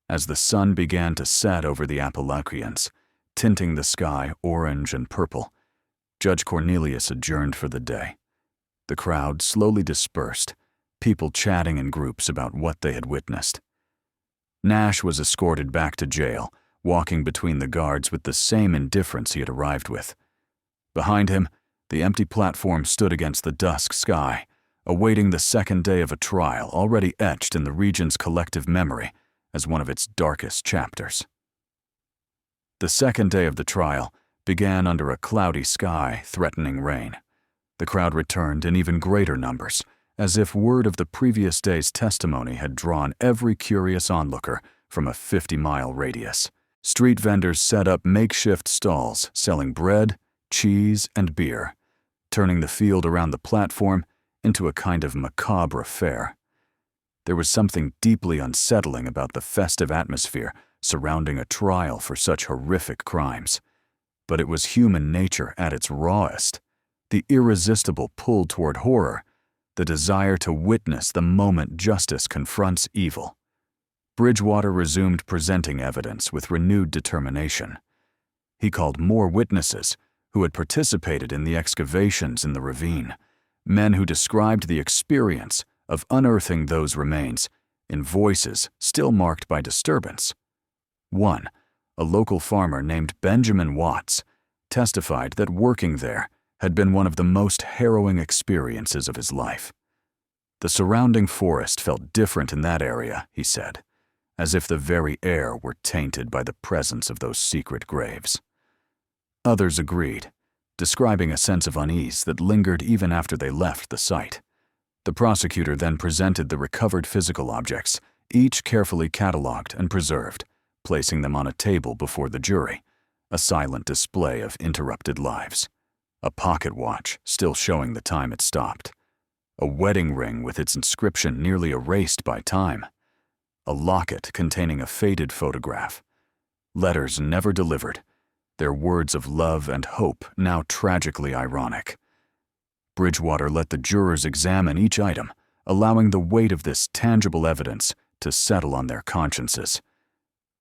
As the sun began to set over the Appalachians, tinting the sky orange and purple, Judge Cornelius adjourned for the day. The crowd slowly dispersed, people chatting in groups about what they had witnessed. Nash was escorted back to jail, walking between the guards with the same indifference he had arrived with. Behind him, the empty platform stood against the dusk sky, awaiting the second day of a trial already etched in the region's collective memory as one of its darkest chapters. The second day of the trial began under a cloudy sky threatening rain. The crowd returned in even greater numbers, as if word of the previous day's testimony had drawn every curious onlooker from a 50-mile radius. Street vendors set up makeshift stalls selling bread, cheese, and beer, turning the field around the platform into a kind of macabre affair. There was something deeply unsettling about the festive atmosphere surrounding a trial for such horrific crimes. But it was human nature at its rawest, the irresistible pull toward horror, the desire to witness the moment justice confronts evil. Bridgewater resumed presenting evidence with renewed determination. He called more witnesses who had participated in the excavations in the ravine, men who described the experience of unearthing those remains in voices still marked by disturbance. One, a local farmer named Benjamin Watts, testified that working there had been one of the most harrowing experiences of his life. The surrounding forest felt different in that area, he said, as if the very air were tainted by the presence of those secret graves. Others agreed, describing a sense of unease that lingered even after they left the site. The prosecutor then presented the recovered physical objects, each carefully cataloged and preserved, placing them on a table before the jury, a silent display of interrupted lives. A pocket watch still showing the time it stopped. A wedding ring with its inscription nearly erased by time. A locket containing a faded photograph. Letters never delivered, their words of love and hope now tragically ironic. Bridgewater let the jurors examine each item, allowing the weight of this tangible evidence to settle on their consciences.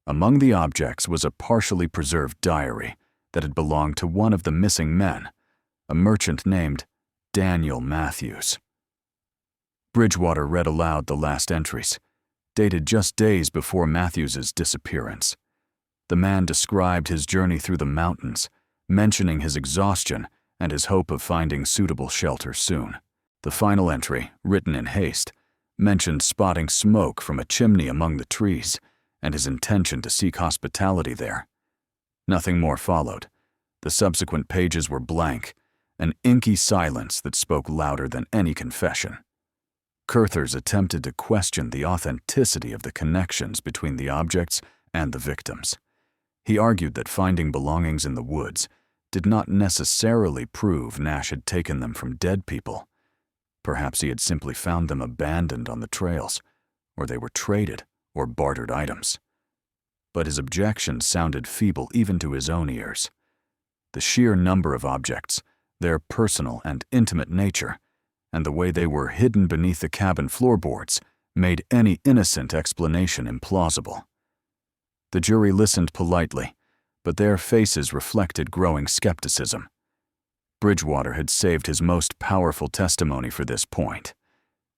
Among the objects was a partially preserved diary that had belonged to one of the missing men, a merchant named Daniel Matthews. Bridgewater read aloud the last entries, dated just days before Matthews's disappearance. The man described his journey through the mountains, mentioning his exhaustion and his hope of finding suitable shelter soon. The final entry, written in haste, mentioned spotting smoke from a chimney among the trees and his intention to seek hospitality there. Nothing more followed. The subsequent pages were blank, an inky silence that spoke louder than any confession. Curthers attempted to question the authenticity of the connections between the objects and the victims. He argued that finding belongings in the woods did not necessarily prove Nash had taken them from dead people. Perhaps he had simply found them abandoned on the trails, or they were traded or bartered items. But his objections sounded feeble even to his own ears. The sheer number of objects, their personal and intimate nature, and the way they were hidden beneath the cabin floorboards made any innocent explanation implausible. The jury listened politely, but their faces reflected growing skepticism. Bridgewater had saved his most powerful testimony for this point.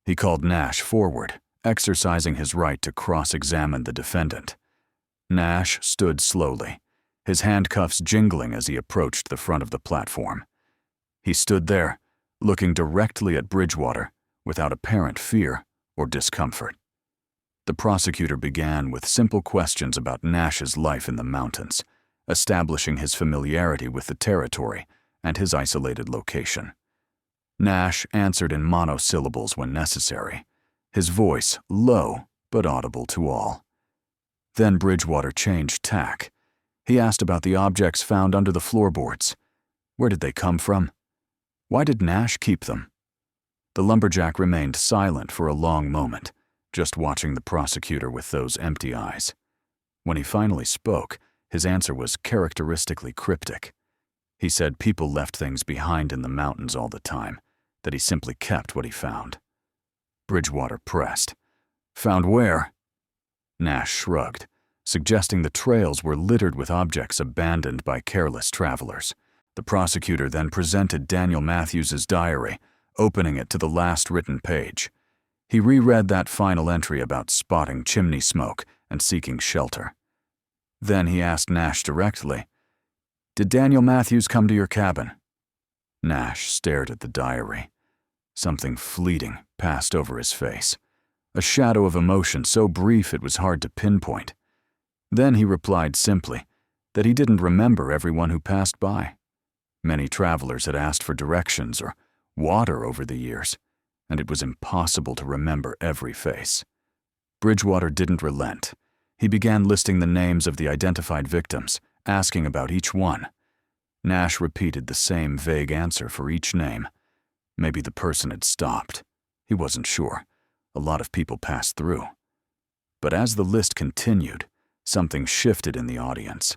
He called Nash forward, exercising his right to cross-examine the defendant. Nash stood slowly, his handcuffs jingling as he approached the front of the platform. He stood there, looking directly at Bridgewater without apparent fear or discomfort. The prosecutor began with simple questions about Nash's life in the mountains, establishing his familiarity with the territory and his isolated location. Nash answered in monosyllables when necessary, his voice low but audible to all. Then Bridgewater changed tack. He asked about the objects found under the floorboards. Where did they come from? Why did Nash keep them? The lumberjack remained silent for a long moment, just watching the prosecutor with those empty eyes. When he finally spoke, his answer was characteristically cryptic. He said people left things behind in the mountains all the time, that he simply kept what he found. Bridgewater pressed. Found where? Nash shrugged, suggesting the trails were littered with objects abandoned by careless travelers. The prosecutor then presented Daniel Matthews's diary, opening it to the last written page. He reread that final entry about spotting chimney smoke and seeking shelter. Then he asked Nash directly, "Did Daniel Matthews come to your cabin?" Nash stared at the diary. Something fleeting passed over his face, a shadow of emotion so brief it was hard to pinpoint. Then he replied simply that he didn't remember everyone who passed by. Many travelers had asked for directions or water over the years, and it was impossible to remember every face. Bridgewater didn't relent. He began listing the names of the identified victims, asking about each one. Nash repeated the same vague answer for each name. Maybe the person had stopped. He wasn't sure. A lot of people passed through. But as the list continued, something shifted in the audience.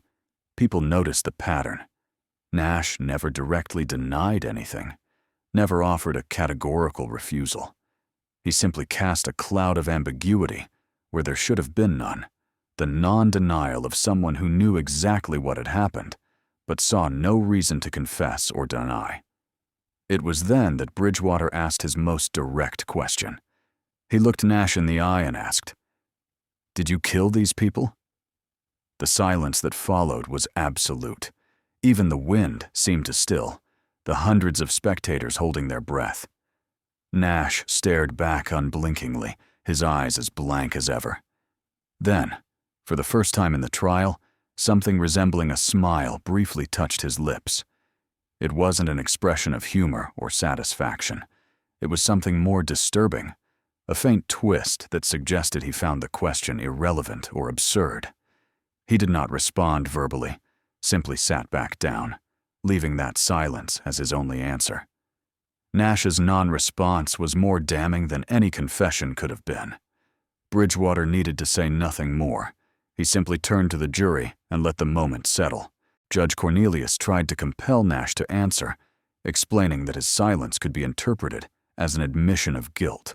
People noticed the pattern. Nash never directly denied anything, never offered a categorical refusal. He simply cast a cloud of ambiguity where there should have been none, the non-denial of someone who knew exactly what had happened, but saw no reason to confess or deny. It was then that Bridgewater asked his most direct question. He looked Nash in the eye and asked, "Did you kill these people?" The silence that followed was absolute. Even the wind seemed to still, the hundreds of spectators holding their breath. Nash stared back unblinkingly, his eyes as blank as ever. Then, for the first time in the trial, something resembling a smile briefly touched his lips. It wasn't an expression of humor or satisfaction. It was something more disturbing, a faint twist that suggested he found the question irrelevant or absurd. He did not respond verbally, simply sat back down, leaving that silence as his only answer. Nash's non-response was more damning than any confession could have been. Bridgewater needed to say nothing more. He simply turned to the jury and let the moment settle. Judge Cornelius tried to compel Nash to answer, explaining that his silence could be interpreted as an admission of guilt.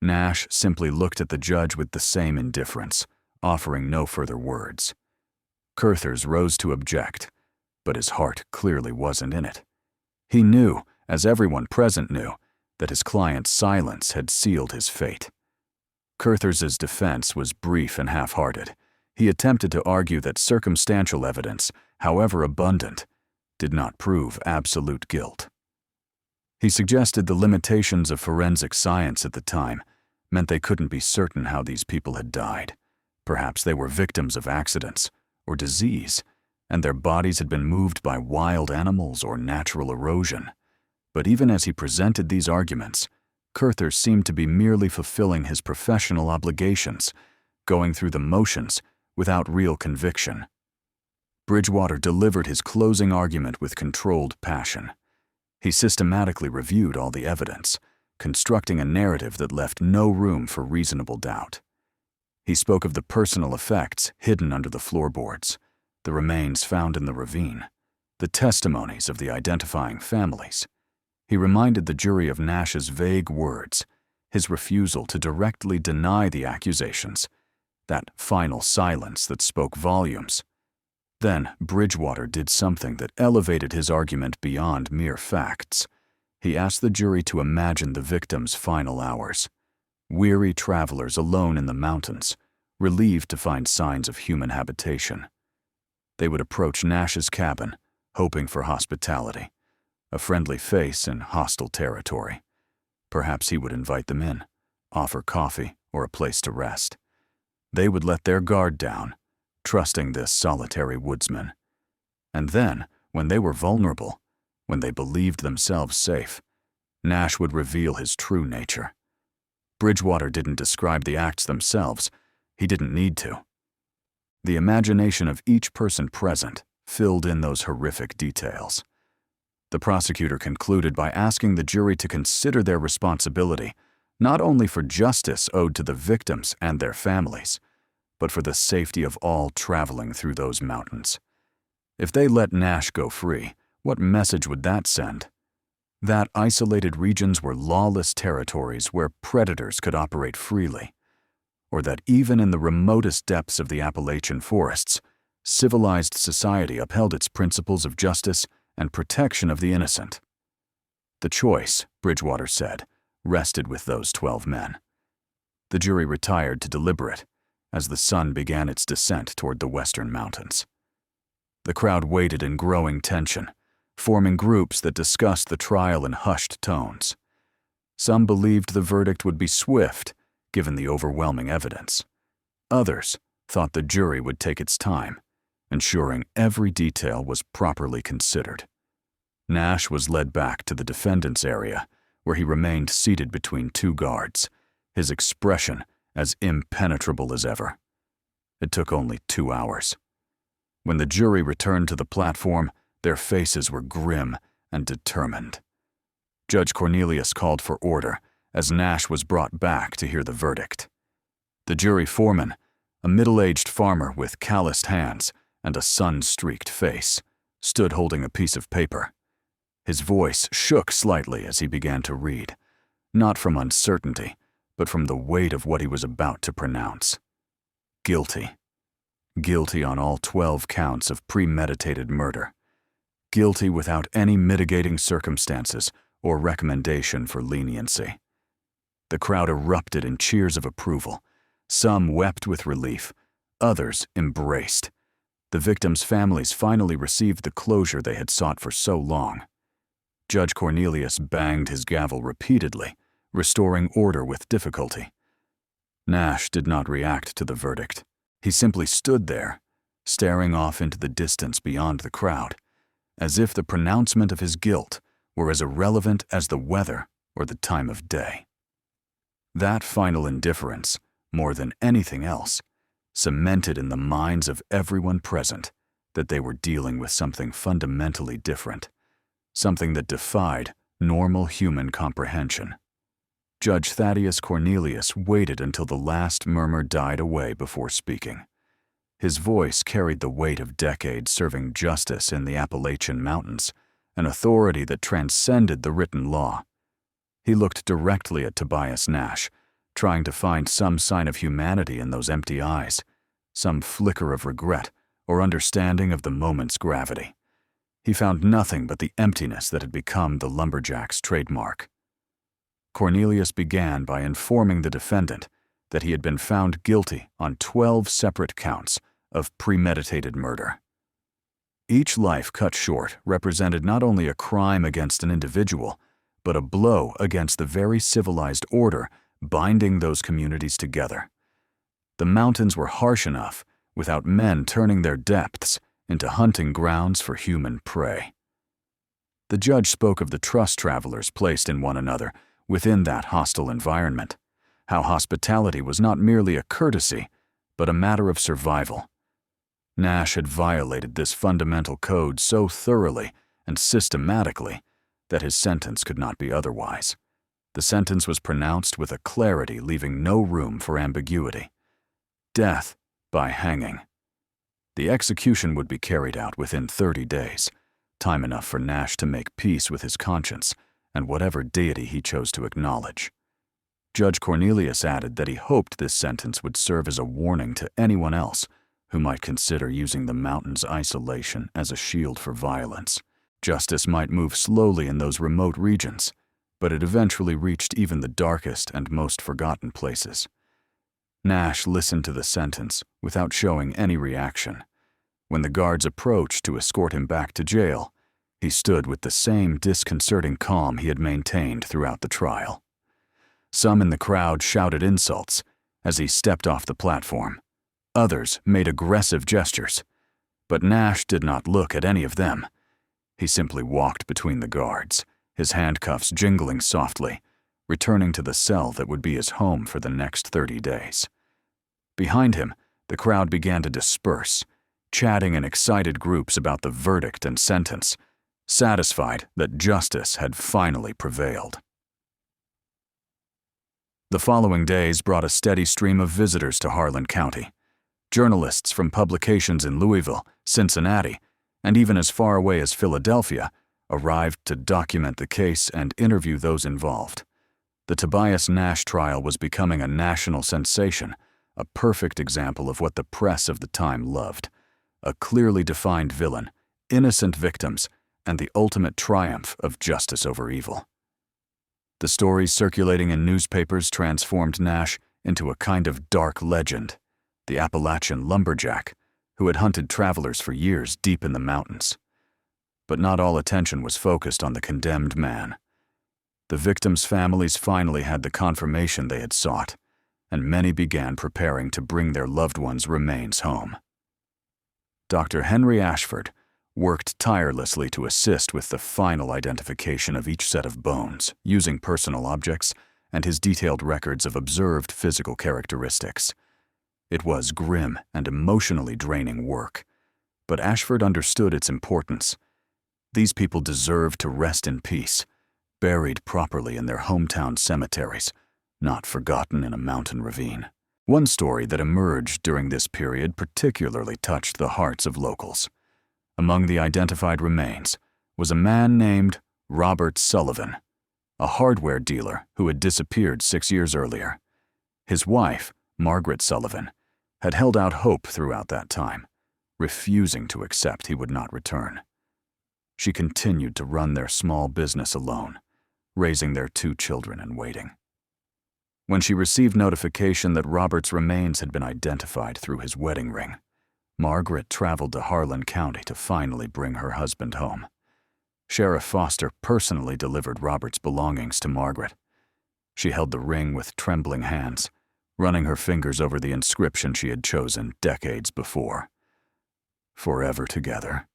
Nash simply looked at the judge with the same indifference, offering no further words. Curthers rose to object, but his heart clearly wasn't in it. He knew, as everyone present knew, that his client's silence had sealed his fate. Curthers's defense was brief and half-hearted. He attempted to argue that circumstantial evidence, however abundant, did not prove absolute guilt. He suggested the limitations of forensic science at the time meant they couldn't be certain how these people had died. Perhaps they were victims of accidents or disease, and their bodies had been moved by wild animals or natural erosion. But even as he presented these arguments, Curthers seemed to be merely fulfilling his professional obligations, going through the motions without real conviction. Bridgewater delivered his closing argument with controlled passion. He systematically reviewed all the evidence, constructing a narrative that left no room for reasonable doubt. He spoke of the personal effects hidden under the floorboards, the remains found in the ravine, the testimonies of the identifying families. He reminded the jury of Nash's vague words, his refusal to directly deny the accusations, that final silence that spoke volumes. Then Bridgewater did something that elevated his argument beyond mere facts. He asked the jury to imagine the victims' final hours. Weary travelers alone in the mountains, relieved to find signs of human habitation. They would approach Nash's cabin, hoping for hospitality, a friendly face in hostile territory. Perhaps he would invite them in, offer coffee or a place to rest. They would let their guard down, trusting this solitary woodsman. And then, when they were vulnerable, when they believed themselves safe, Nash would reveal his true nature. Bridgewater didn't describe the acts themselves. He didn't need to. The imagination of each person present filled in those horrific details. The prosecutor concluded by asking the jury to consider their responsibility not only for justice owed to the victims and their families, but for the safety of all traveling through those mountains. If they let Nash go free, what message would that send? That isolated regions were lawless territories where predators could operate freely, or that even in the remotest depths of the Appalachian forests, civilized society upheld its principles of justice and protection of the innocent. The choice, Bridgewater said, rested with those 12 men. The jury retired to deliberate as the sun began its descent toward the western mountains. The crowd waited in growing tension, forming groups that discussed the trial in hushed tones. Some believed the verdict would be swift, given the overwhelming evidence. Others thought the jury would take its time, ensuring every detail was properly considered. Nash was led back to the defendant's area, where he remained seated between two guards, his expression as impenetrable as ever. It took only 2 hours. When the jury returned to the platform, their faces were grim and determined. Judge Cornelius called for order as Nash was brought back to hear the verdict. The jury foreman, a middle-aged farmer with calloused hands and a sun-streaked face, stood holding a piece of paper. His voice shook slightly as he began to read, not from uncertainty, but from the weight of what he was about to pronounce. Guilty. Guilty on all 12 counts of premeditated murder. Guilty without any mitigating circumstances or recommendation for leniency. The crowd erupted in cheers of approval. Some wept with relief, others embraced. The victims' families finally received the closure they had sought for so long. Judge Cornelius banged his gavel repeatedly, restoring order with difficulty. Nash did not react to the verdict. He simply stood there, staring off into the distance beyond the crowd, as if the pronouncement of his guilt were as irrelevant as the weather or the time of day. That final indifference, more than anything else, cemented in the minds of everyone present that they were dealing with something fundamentally different, something that defied normal human comprehension. Judge Thaddeus Cornelius waited until the last murmur died away before speaking. His voice carried the weight of decades serving justice in the Appalachian Mountains, an authority that transcended the written law. He looked directly at Tobias Nash, trying to find some sign of humanity in those empty eyes, some flicker of regret or understanding of the moment's gravity. He found nothing but the emptiness that had become the lumberjack's trademark. Cornelius began by informing the defendant that he had been found guilty on 12 separate counts of premeditated murder. Each life cut short represented not only a crime against an individual, but a blow against the very civilized order binding those communities together. The mountains were harsh enough without men turning their depths into hunting grounds for human prey. The judge spoke of the trust travelers placed in one another within that hostile environment, how hospitality was not merely a courtesy, but a matter of survival. Nash had violated this fundamental code so thoroughly and systematically that his sentence could not be otherwise. The sentence was pronounced with a clarity leaving no room for ambiguity. Death by hanging. The execution would be carried out within 30 days, time enough for Nash to make peace with his conscience and whatever deity he chose to acknowledge. Judge Cornelius added that he hoped this sentence would serve as a warning to anyone else who might consider using the mountain's isolation as a shield for violence. Justice might move slowly in those remote regions, but it eventually reached even the darkest and most forgotten places. Nash listened to the sentence without showing any reaction. When the guards approached to escort him back to jail, he stood with the same disconcerting calm he had maintained throughout the trial. Some in the crowd shouted insults as he stepped off the platform. Others made aggressive gestures, but Nash did not look at any of them. He simply walked between the guards, his handcuffs jingling softly, returning to the cell that would be his home for the next 30 days. Behind him, the crowd began to disperse, chatting in excited groups about the verdict and sentence, satisfied that justice had finally prevailed. The following days brought a steady stream of visitors to Harlan County. Journalists from publications in Louisville, Cincinnati, and even as far away as Philadelphia arrived to document the case and interview those involved. The Tobias Nash trial was becoming a national sensation, a perfect example of what the press of the time loved: a clearly defined villain, innocent victims, and the ultimate triumph of justice over evil. The stories circulating in newspapers transformed Nash into a kind of dark legend, the Appalachian lumberjack, who had hunted travelers for years deep in the mountains. But not all attention was focused on the condemned man. The victims' families finally had the confirmation they had sought, and many began preparing to bring their loved ones' remains home. Dr. Henry Ashford worked tirelessly to assist with the final identification of each set of bones, using personal objects and his detailed records of observed physical characteristics. It was grim and emotionally draining work, but Ashford understood its importance. These people deserved to rest in peace, buried properly in their hometown cemeteries, not forgotten in a mountain ravine. One story that emerged during this period particularly touched the hearts of locals. Among the identified remains was a man named Robert Sullivan, a hardware dealer who had disappeared 6 years earlier. His wife, Margaret Sullivan, had held out hope throughout that time, refusing to accept he would not return. She continued to run their small business alone, raising their 2 children and waiting. When she received notification that Robert's remains had been identified through his wedding ring, Margaret traveled to Harlan County to finally bring her husband home. Sheriff Foster personally delivered Robert's belongings to Margaret. She held the ring with trembling hands, running her fingers over the inscription she had chosen decades before. Forever together.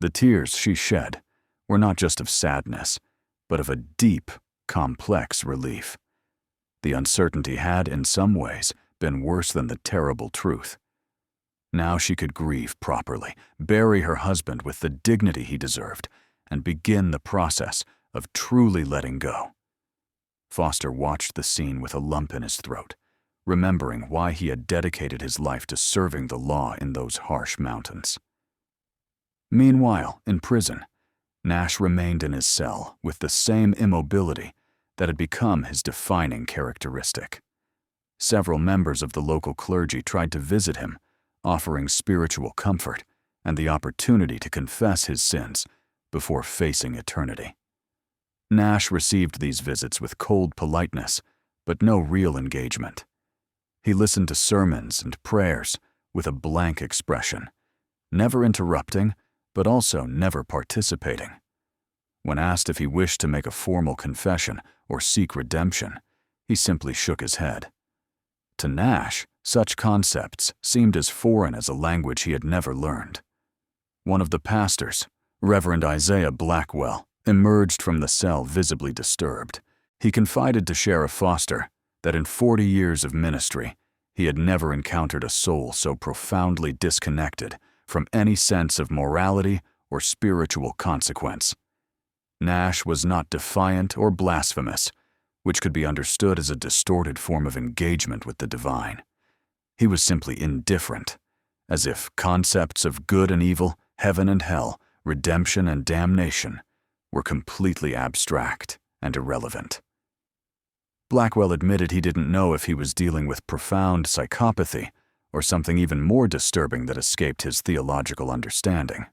The tears she shed were not just of sadness, but of a deep, complex relief. The uncertainty had, in some ways, been worse than the terrible truth. Now she could grieve properly, bury her husband with the dignity he deserved, and begin the process of truly letting go. Foster watched the scene with a lump in his throat, remembering why he had dedicated his life to serving the law in those harsh mountains. Meanwhile, in prison, Nash remained in his cell with the same immobility that had become his defining characteristic. Several members of the local clergy tried to visit him, offering spiritual comfort and the opportunity to confess his sins before facing eternity. Nash received these visits with cold politeness, but no real engagement. He listened to sermons and prayers with a blank expression, never interrupting, but also never participating. When asked if he wished to make a formal confession or seek redemption, he simply shook his head. To Nash, such concepts seemed as foreign as a language he had never learned. One of the pastors, Reverend Isaiah Blackwell, emerged from the cell visibly disturbed. He confided to Sheriff Foster that in 40 years of ministry, he had never encountered a soul so profoundly disconnected from any sense of morality or spiritual consequence. Nash was not defiant or blasphemous, which could be understood as a distorted form of engagement with the divine. He was simply indifferent, as if concepts of good and evil, heaven and hell, redemption and damnation were completely abstract and irrelevant. Blackwell admitted he didn't know if he was dealing with profound psychopathy or something even more disturbing that escaped his theological understanding.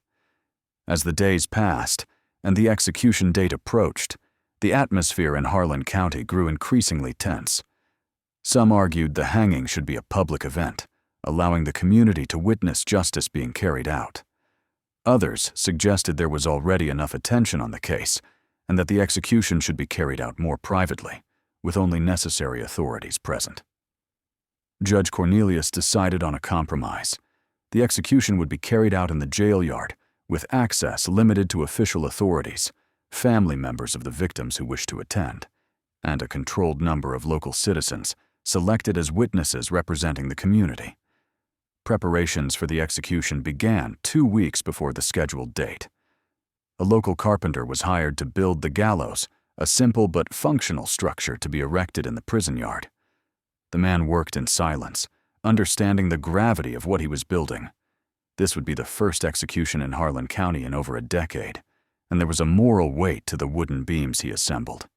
As the days passed and the execution date approached, the atmosphere in Harlan County grew increasingly tense. Some argued the hanging should be a public event, allowing the community to witness justice being carried out. Others suggested there was already enough attention on the case and that the execution should be carried out more privately, with only necessary authorities present. Judge Cornelius decided on a compromise. The execution would be carried out in the jail yard, with access limited to official authorities, family members of the victims who wished to attend, and a controlled number of local citizens selected as witnesses representing the community. Preparations for the execution began 2 weeks before the scheduled date. A local carpenter was hired to build the gallows, a simple but functional structure to be erected in the prison yard. The man worked in silence, understanding the gravity of what he was building. This would be the first execution in Harlan County in over a decade, and there was a moral weight to the wooden beams he assembled.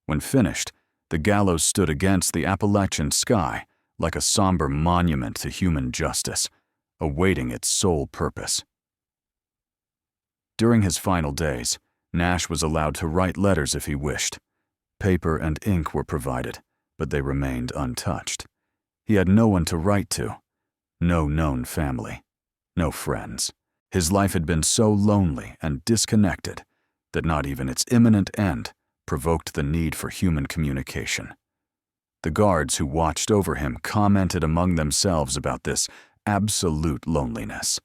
When finished, the gallows stood against the Appalachian sky like a somber monument to human justice, awaiting its sole purpose. During his final days, Nash was allowed to write letters if he wished. Paper and ink were provided, but they remained untouched. He had no one to write to, no known family, no friends. His life had been so lonely and disconnected that not even its imminent end provoked the need for human communication. The guards who watched over him commented among themselves about this absolute loneliness,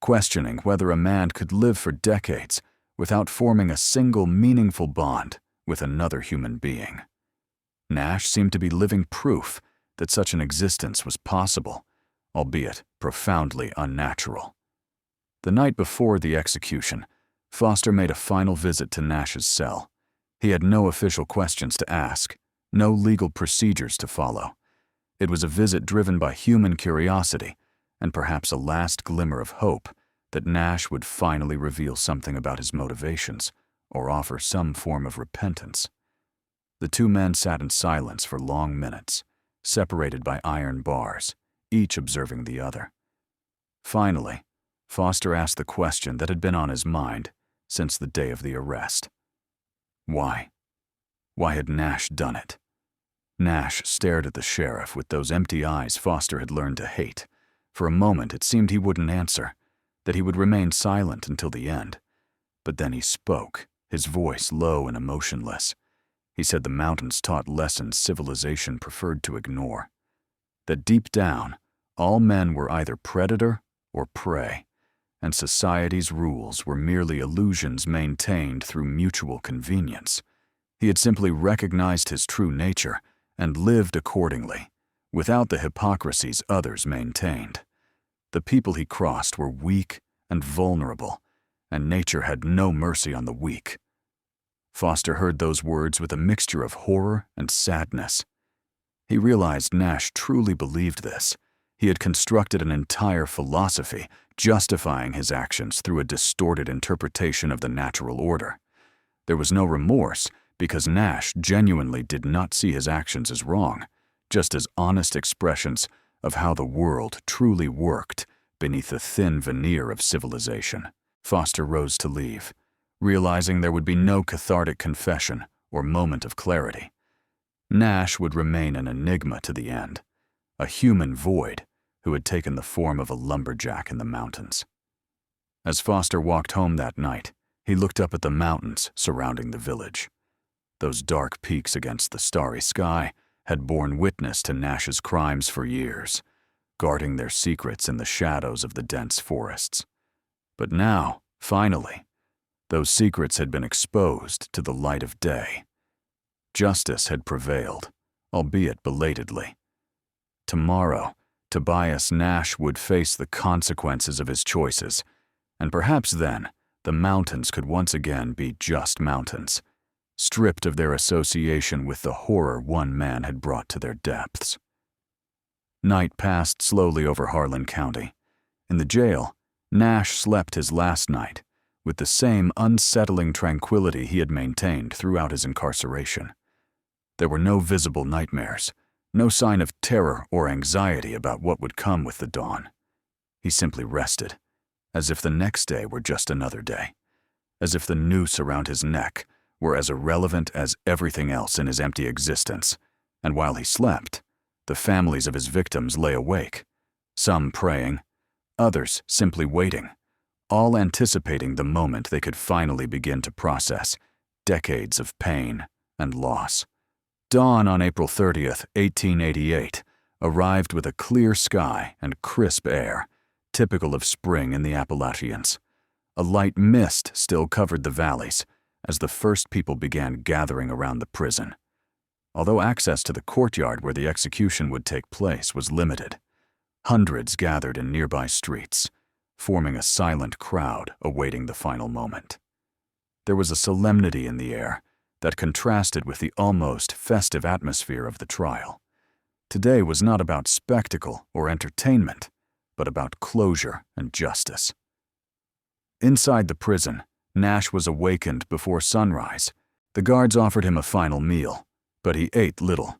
questioning whether a man could live for decades without forming a single meaningful bond with another human being. Nash seemed to be living proof that such an existence was possible, albeit profoundly unnatural. The night before the execution, Foster made a final visit to Nash's cell. He had no official questions to ask, no legal procedures to follow. It was a visit driven by human curiosity and perhaps a last glimmer of hope that Nash would finally reveal something about his motivations or offer some form of repentance. The two men sat in silence for long minutes, separated by iron bars, each observing the other. Finally, Foster asked the question that had been on his mind since the day of the arrest. Why? Why had Nash done it? Nash stared at the sheriff with those empty eyes Foster had learned to hate. For a moment it seemed he wouldn't answer, that he would remain silent until the end. But then he spoke, his voice low and emotionless. He said the mountains taught lessons civilization preferred to ignore. That deep down, all men were either predator or prey, and society's rules were merely illusions maintained through mutual convenience. He had simply recognized his true nature and lived accordingly, without the hypocrisies others maintained. The people he crossed were weak and vulnerable, and nature had no mercy on the weak. Foster heard those words with a mixture of horror and sadness. He realized Nash truly believed this. He had constructed an entire philosophy justifying his actions through a distorted interpretation of the natural order. There was no remorse because Nash genuinely did not see his actions as wrong, just as honest expressions of how the world truly worked beneath the thin veneer of civilization. Foster rose to leave, realizing there would be no cathartic confession or moment of clarity. Nash would remain an enigma to the end, a human void who had taken the form of a lumberjack in the mountains. As Foster walked home that night, he looked up at the mountains surrounding the village. Those dark peaks against the starry sky had borne witness to Nash's crimes for years, guarding their secrets in the shadows of the dense forests. But now, finally, those secrets had been exposed to the light of day. Justice had prevailed, albeit belatedly. Tomorrow, Tobias Nash would face the consequences of his choices, and perhaps then, the mountains could once again be just mountains, stripped of their association with the horror one man had brought to their depths. Night passed slowly over Harlan County. In the jail, Nash slept his last night with the same unsettling tranquility he had maintained throughout his incarceration. There were no visible nightmares, no sign of terror or anxiety about what would come with the dawn. He simply rested, as if the next day were just another day, as if the noose around his neck were as irrelevant as everything else in his empty existence, and while he slept, the families of his victims lay awake, some praying, others simply waiting, all anticipating the moment they could finally begin to process decades of pain and loss. Dawn on April 30th, 1888, arrived with a clear sky and crisp air, typical of spring in the Appalachians. A light mist still covered the valleys as the first people began gathering around the prison. Although access to the courtyard where the execution would take place was limited, hundreds gathered in nearby streets, forming a silent crowd awaiting the final moment. There was a solemnity in the air that contrasted with the almost festive atmosphere of the trial. Today was not about spectacle or entertainment, but about closure and justice. Inside the prison, Nash was awakened before sunrise. The guards offered him a final meal, but he ate little.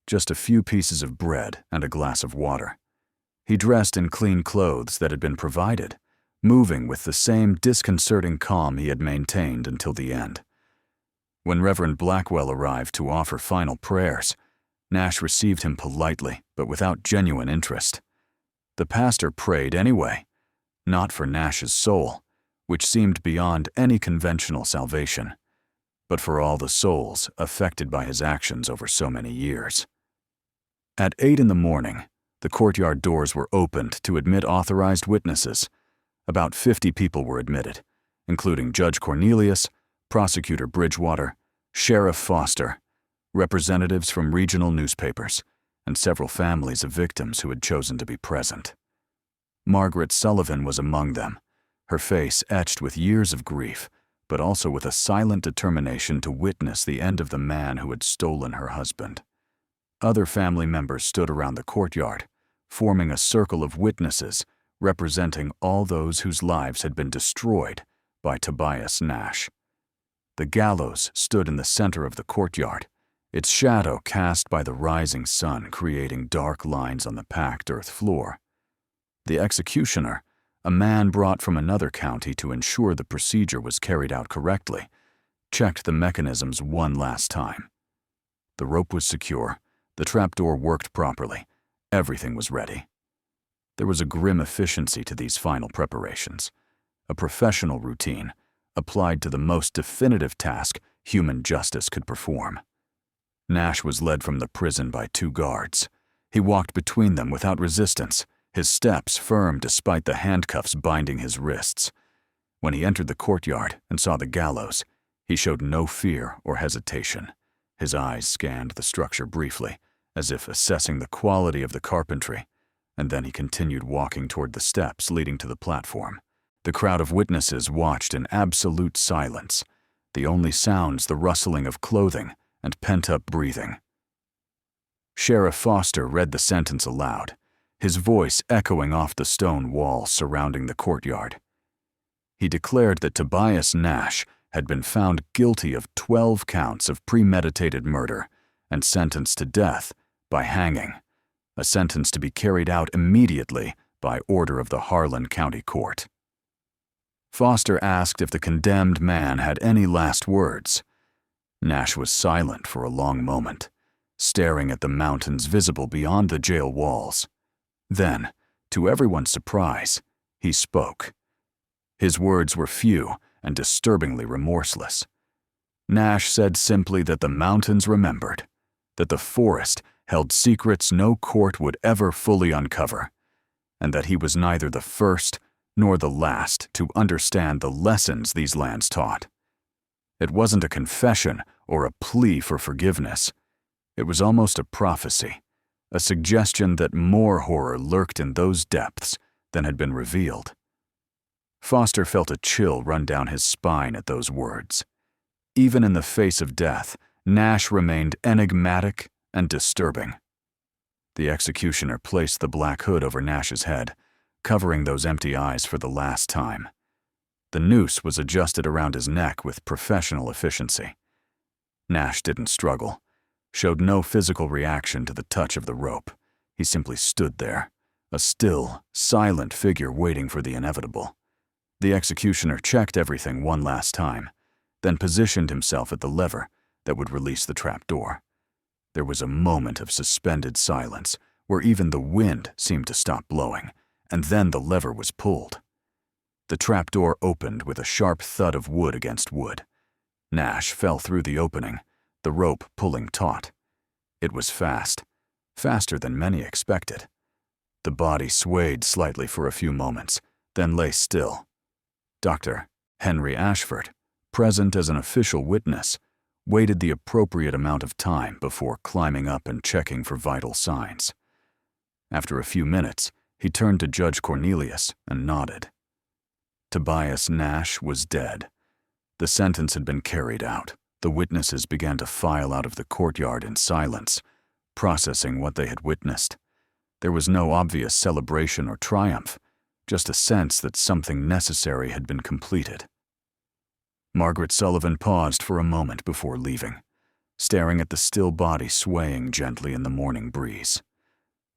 Just a few pieces of bread and a glass of water. He dressed in clean clothes that had been provided, moving with the same disconcerting calm he had maintained until the end. When Reverend Blackwell arrived to offer final prayers, Nash received him politely but without genuine interest. The pastor prayed anyway, not for Nash's soul, which seemed beyond any conventional salvation, but for all the souls affected by his actions over so many years. At 8 in the morning, the courtyard doors were opened to admit authorized witnesses. About 50 people were admitted, including Judge Cornelius, Prosecutor Bridgewater, Sheriff Foster, representatives from regional newspapers, and several families of victims who had chosen to be present. Margaret Sullivan was among them, her face etched with years of grief, but also with a silent determination to witness the end of the man who had stolen her husband. Other family members stood around the courtyard, forming a circle of witnesses representing all those whose lives had been destroyed by Tobias Nash. The gallows stood in the center of the courtyard, its shadow cast by the rising sun creating dark lines on the packed earth floor. The executioner, a man brought from another county to ensure the procedure was carried out correctly, checked the mechanisms one last time. The rope was secure, the trapdoor worked properly, everything was ready. There was a grim efficiency to these final preparations, a professional routine applied to the most definitive task human justice could perform. Nash was led from the prison by 2 guards. He walked between them without resistance, his steps firm despite the handcuffs binding his wrists. When he entered the courtyard and saw the gallows, he showed no fear or hesitation. His eyes scanned the structure briefly, as if assessing the quality of the carpentry, and then he continued walking toward the steps leading to the platform. The crowd of witnesses watched in absolute silence, the only sounds the rustling of clothing and pent-up breathing. Sheriff Foster read the sentence aloud, his voice echoing off the stone walls surrounding the courtyard. He declared that Tobias Nash had been found guilty of 12 counts of premeditated murder and sentenced to death by hanging, a sentence to be carried out immediately by order of the Harlan County Court. Foster asked if the condemned man had any last words. Nash was silent for a long moment, staring at the mountains visible beyond the jail walls. Then, to everyone's surprise, he spoke. His words were few and disturbingly remorseless. Nash said simply that the mountains remembered, that the forest held secrets no court would ever fully uncover, and that he was neither the first nor the last to understand the lessons these lands taught. It wasn't a confession or a plea for forgiveness. It was almost a prophecy, a suggestion that more horror lurked in those depths than had been revealed. Foster felt a chill run down his spine at those words. Even in the face of death, Nash remained enigmatic and disturbing. The executioner placed the black hood over Nash's head, covering those empty eyes for the last time. The noose was adjusted around his neck with professional efficiency. Nash didn't struggle, showed no physical reaction to the touch of the rope. He simply stood there, a still, silent figure waiting for the inevitable. The executioner checked everything one last time, then positioned himself at the lever that would release the trapdoor. There was a moment of suspended silence where even the wind seemed to stop blowing, and then the lever was pulled. The trapdoor opened with a sharp thud of wood against wood. Nash fell through the opening, the rope pulling taut. It was fast, faster than many expected. The body swayed slightly for a few moments, then lay still. Dr. Henry Ashford, present as an official witness, waited the appropriate amount of time before climbing up and checking for vital signs. After a few minutes, he turned to Judge Cornelius and nodded. Tobias Nash was dead. The sentence had been carried out. The witnesses began to file out of the courtyard in silence, processing what they had witnessed. There was no obvious celebration or triumph, just a sense that something necessary had been completed. Margaret Sullivan paused for a moment before leaving, staring at the still body swaying gently in the morning breeze.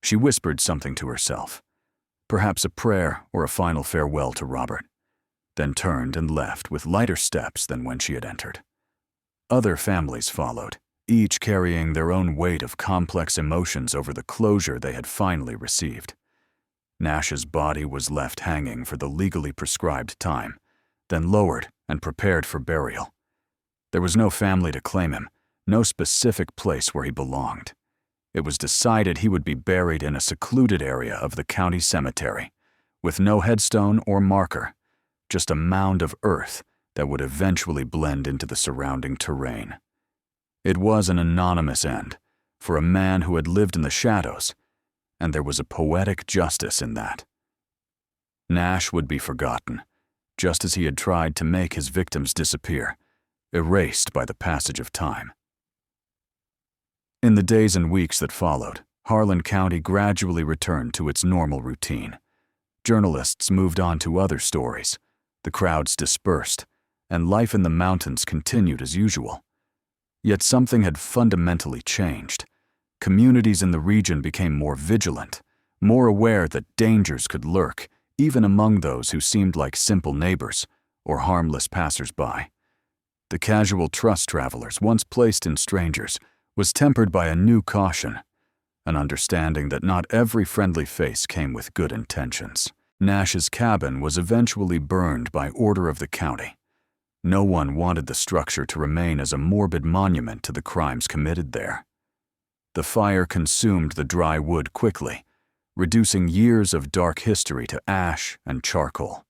She whispered something to herself, perhaps a prayer or a final farewell to Robert, then turned and left with lighter steps than when she had entered. Other families followed, each carrying their own weight of complex emotions over the closure they had finally received. Nash's body was left hanging for the legally prescribed time, then lowered and prepared for burial. There was no family to claim him, no specific place where he belonged. It was decided he would be buried in a secluded area of the county cemetery, with no headstone or marker, just a mound of earth that would eventually blend into the surrounding terrain. It was an anonymous end for a man who had lived in the shadows, and there was a poetic justice in that. Nash would be forgotten, just as he had tried to make his victims disappear, erased by the passage of time. In the days and weeks that followed, Harlan County gradually returned to its normal routine. Journalists moved on to other stories, the crowds dispersed, and life in the mountains continued as usual. Yet something had fundamentally changed. Communities in the region became more vigilant, more aware that dangers could lurk, even among those who seemed like simple neighbors or harmless passers-by. The casual trust travelers once placed in strangers was tempered by a new caution, an understanding that not every friendly face came with good intentions. Nash's cabin was eventually burned by order of the county. No one wanted the structure to remain as a morbid monument to the crimes committed there. The fire consumed the dry wood quickly, reducing years of dark history to ash and charcoal.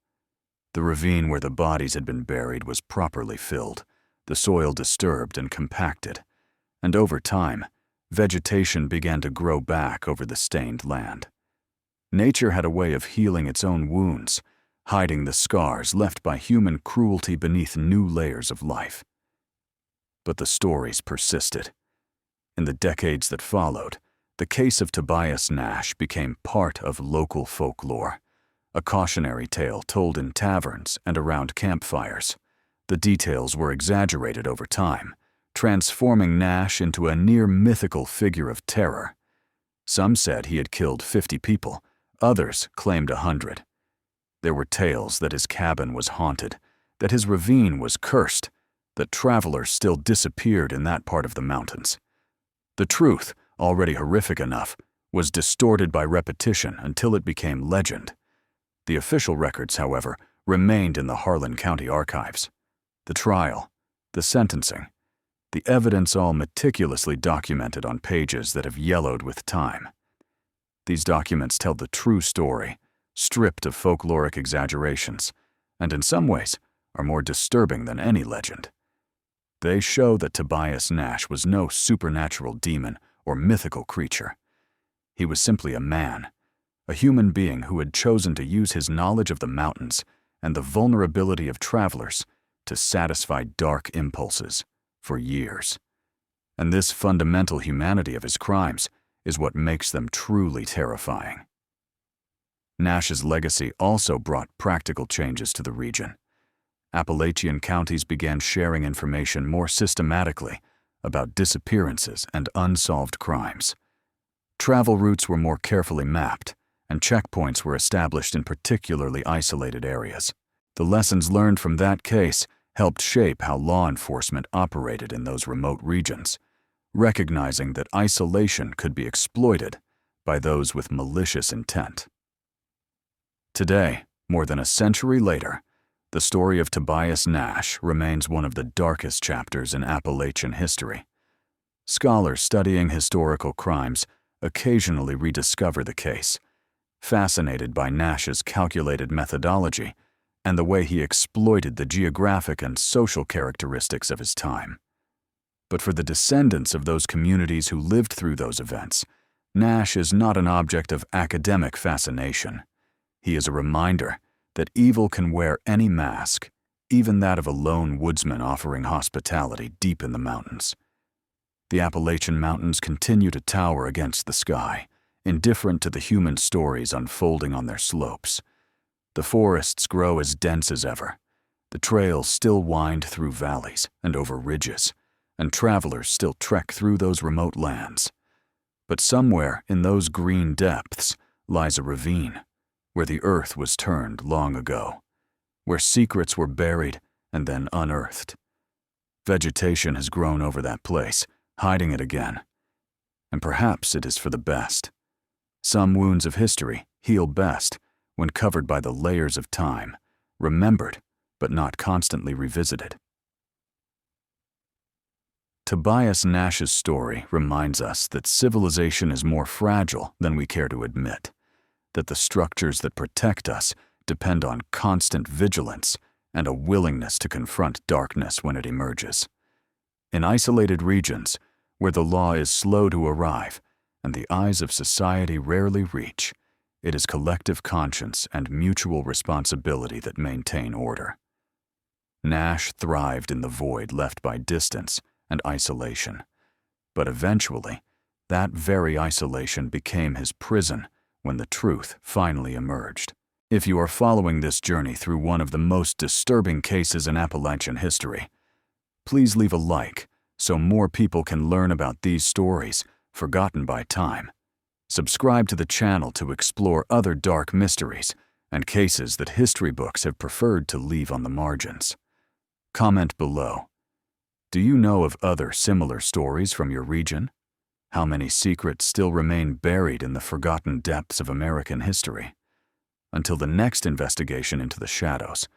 The ravine where the bodies had been buried was properly filled, the soil disturbed and compacted, and over time, vegetation began to grow back over the stained land. Nature had a way of healing its own wounds, hiding the scars left by human cruelty beneath new layers of life. But the stories persisted. In the decades that followed, the case of Tobias Nash became part of local folklore, a cautionary tale told in taverns and around campfires. The details were exaggerated over time, transforming Nash into a near-mythical figure of terror. Some said he had killed 50 people, others claimed 100. There were tales that his cabin was haunted, that his ravine was cursed, that travelers still disappeared in that part of the mountains. The truth, already horrific enough, was distorted by repetition until it became legend. The official records, however, remained in the Harlan County archives. The trial, the sentencing, the evidence all meticulously documented on pages that have yellowed with time. These documents tell the true story, stripped of folkloric exaggerations, and in some ways are more disturbing than any legend. They show that Tobias Nash was no supernatural demon or mythical creature. He was simply a man, a human being who had chosen to use his knowledge of the mountains and the vulnerability of travelers to satisfy dark impulses for years. And this fundamental humanity of his crimes is what makes them truly terrifying. Nash's legacy also brought practical changes to the region. Appalachian counties began sharing information more systematically about disappearances and unsolved crimes. Travel routes were more carefully mapped, and checkpoints were established in particularly isolated areas. The lessons learned from that case helped shape how law enforcement operated in those remote regions, recognizing that isolation could be exploited by those with malicious intent. Today, more than a century later, the story of Tobias Nash remains one of the darkest chapters in Appalachian history. Scholars studying historical crimes occasionally rediscover the case, fascinated by Nash's calculated methodology and the way he exploited the geographic and social characteristics of his time. But for the descendants of those communities who lived through those events, Nash is not an object of academic fascination. He is a reminder that evil can wear any mask, even that of a lone woodsman offering hospitality deep in the mountains. The Appalachian Mountains continue to tower against the sky, indifferent to the human stories unfolding on their slopes. The forests grow as dense as ever. The trails still wind through valleys and over ridges, and travelers still trek through those remote lands. But somewhere in those green depths lies a ravine, where the earth was turned long ago, where secrets were buried and then unearthed. Vegetation has grown over that place, hiding it again. And perhaps it is for the best. Some wounds of history heal best when covered by the layers of time, remembered but not constantly revisited. Tobias Nash's story reminds us that civilization is more fragile than we care to admit, that the structures that protect us depend on constant vigilance and a willingness to confront darkness when it emerges. In isolated regions, where the law is slow to arrive and the eyes of society rarely reach, it is collective conscience and mutual responsibility that maintain order. Nash thrived in the void left by distance and isolation, but eventually, that very isolation became his prison when the truth finally emerged. If you are following this journey through one of the most disturbing cases in Appalachian history, please leave a like so more people can learn about these stories forgotten by time. Subscribe to the channel to explore other dark mysteries and cases that history books have preferred to leave on the margins. Comment below. Do you know of other similar stories from your region? How many secrets still remain buried in the forgotten depths of American history? Until the next investigation into the shadows,